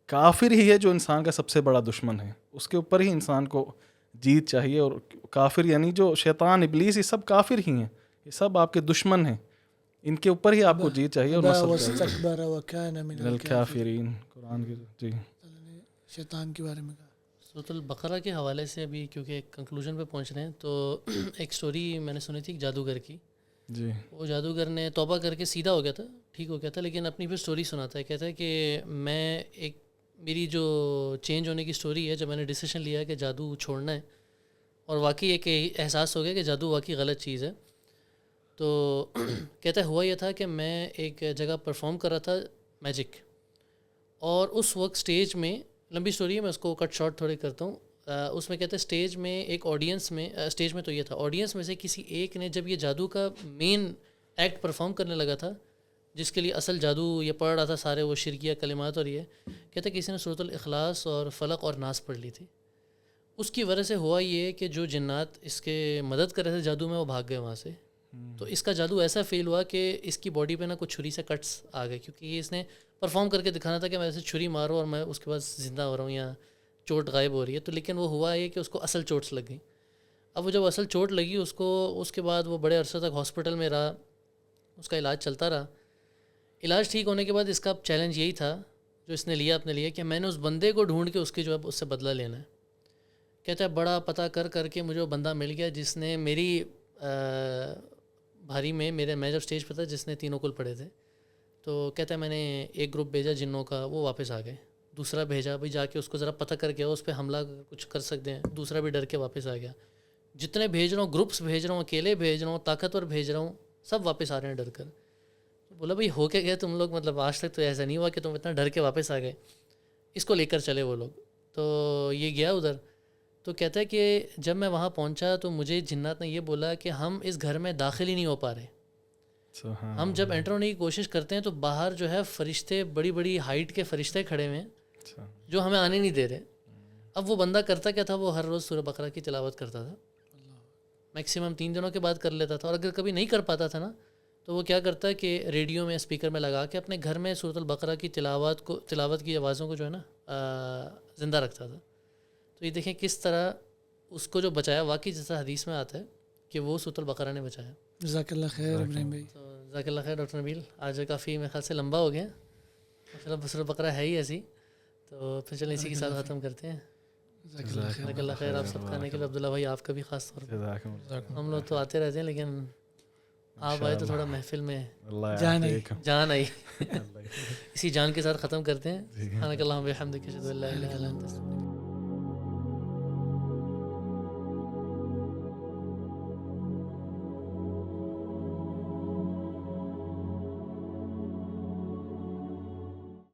کافر ہی ہے جو انسان کا سب سے بڑا دشمن ہے، اس کے اوپر ہی انسان کو جیت چاہیے. اور کافر یعنی جو شیطان ابلیس یہ سب کافر ہی ہیں, یہ سب آپ کے دشمن ہیں, ان کے اوپر ہی آپ کو جیت چاہیے اور نصر چاہیے. واستکبر وکان من الکافرین قرآن کی. جی شیطان کے بارے میں کہا. سورۃ البقرہ کے حوالے سے ابھی کیونکہ ایک کنکلوژن پہ پہنچ رہے ہیں تو ایک سٹوری میں نے سنی تھی ایک جادوگر کی. جی وہ جادوگر نے توبہ کر کے سیدھا ہو گیا تھا, ٹھیک ہو گیا تھا, لیکن اپنی پھر سٹوری سناتا ہے. کہتا ہے کہ میں ایک میری جو چینج ہونے کی سٹوری ہے, جب میں نے ڈیسیشن لیا کہ جادو چھوڑنا ہے اور واقعی ایک احساس ہو گیا کہ جادو واقعی غلط چیز ہے. تو کہتا ہے ہوا یہ تھا کہ میں ایک جگہ پرفارم کر رہا تھا میجک, اور اس وقت سٹیج میں, لمبی سٹوری ہے میں اس کو کٹ شارٹ تھوڑے کرتا ہوں, اس میں کہتے ہیں سٹیج میں ایک آڈینس میں, سٹیج میں تو یہ تھا, آڈینس میں سے کسی ایک نے جب یہ جادو کا مین ایکٹ پرفارم کرنے لگا تھا, جس کے لیے اصل جادو یہ پڑھ رہا تھا سارے وہ شرکیہ کلمات, اور یہ کہتے ہیں کسی نے سورۃ الاخلاص اور فلق اور ناس پڑھ لی تھی. اس کی وجہ سے ہوا یہ کہ جو جنات اس کے مدد کر رہے تھے جادو میں وہ بھاگ گئے وہاں سے. تو اس کا جادو ایسا فیل ہوا کہ اس کی باڈی پہ نا کچھ چھری سے کٹس آ گئے, کیونکہ یہ اس نے پرفارم کر کے دکھانا تھا کہ میں ایسے چھری ماروں اور میں اس کے بعد زندہ ہو رہا ہوں یا چوٹ غائب ہو رہی ہے. تو لیکن وہ ہوا یہ کہ اس کو اصل چوٹس لگ گئیں. اب وہ جب اصل چوٹ لگی اس کو, اس کے بعد وہ بڑے عرصے تک ہاسپٹل میں رہا, اس کا علاج چلتا رہا. علاج ٹھیک ہونے کے بعد اس کا چیلنج یہی تھا جو اس نے لیا اپنے لیے کہ میں نے اس بندے کو ڈھونڈ کے اس کی جو ہے اس سے بدلہ لینا ہے. کہتا ہے بڑا پتہ کر کے مجھے وہ بندہ مل گیا جس نے میری بھاری میں میں جب اسٹیج پہ تھا جس نے تینوں کل پڑھے تھے. تو کہتا ہے میں نے ایک گروپ بھیجا جنوں کا, وہ واپس آ گئے. دوسرا بھیجا بھائی جا کے اس کو ذرا پتہ کر کے اس پہ حملہ کچھ کر سکتے ہیں, دوسرا بھی ڈر کے واپس آ گیا. جتنے بھیج رہا ہوں, گروپس بھیج رہا ہوں, اکیلے بھیج رہا ہوں, طاقتور بھیج رہا ہوں, سب واپس آ رہے ہیں ڈر کر. بولا بھائی ہو کے گئے تم لوگ, مطلب آج تک تو ایسا نہیں ہوا کہ تم اتنا ڈر کے واپس آ گئے. اس کو لے کر چلے وہ لوگ. تو یہ گیا ادھر. تو کہتا ہے کہ جب میں وہاں پہنچا تو مجھے جنات نے یہ بولا کہ ہم اس گھر میں داخل ہی نہیں ہو پا رہے. ہم جب انٹر ہونے کی کوشش کرتے ہیں تو باہر جو ہے فرشتے, بڑی بڑی ہائٹ کے فرشتے کھڑے ہوئے ہیں جو ہمیں آنے نہیں دے رہے. اب وہ بندہ کرتا کیا تھا, وہ ہر روز سورہ بقرہ کی تلاوت کرتا تھا, میکسیمم 3 دنوں کے بعد کر لیتا تھا. اور اگر کبھی نہیں کر پاتا تھا نا تو وہ کیا کرتا ہے کہ ریڈیو میں اسپیکر میں لگا کے اپنے گھر میں سورۃ البقرہ کی تلاوت کی آوازوں کو جو ہے نا زندہ رکھتا تھا. تو یہ دیکھیں کس طرح اس کو جو بچایا, واقعی جیسا حدیث میں آتا ہے کہ وہ سورۃ البقرہ نے بچایا. جزاک اللہ خیر ابراہیم بھائی. تو جزاک اللہ خیر ڈاکٹر نبیل, آج کافی میرے خیال سے لمبا ہو گیا. مطلب سورۃ البقرہ ہے ہی ایسی, تو پھر چلیں اسی کے ساتھ ختم کرتے ہیں. جزاک اللہ خیر آپ سب کھانے کے لیے. عبداللہ بھائی آپ کا بھی خاص طور پر, ہم لوگ تو آتے رہتے ہیں لیکن آپ آئے تو تھوڑا محفل میں جان آئی. اسی جان کے ساتھ ختم کرتے ہیں. سبحانک اللہم و بحمدک اشہد ان لا الہ الا انت.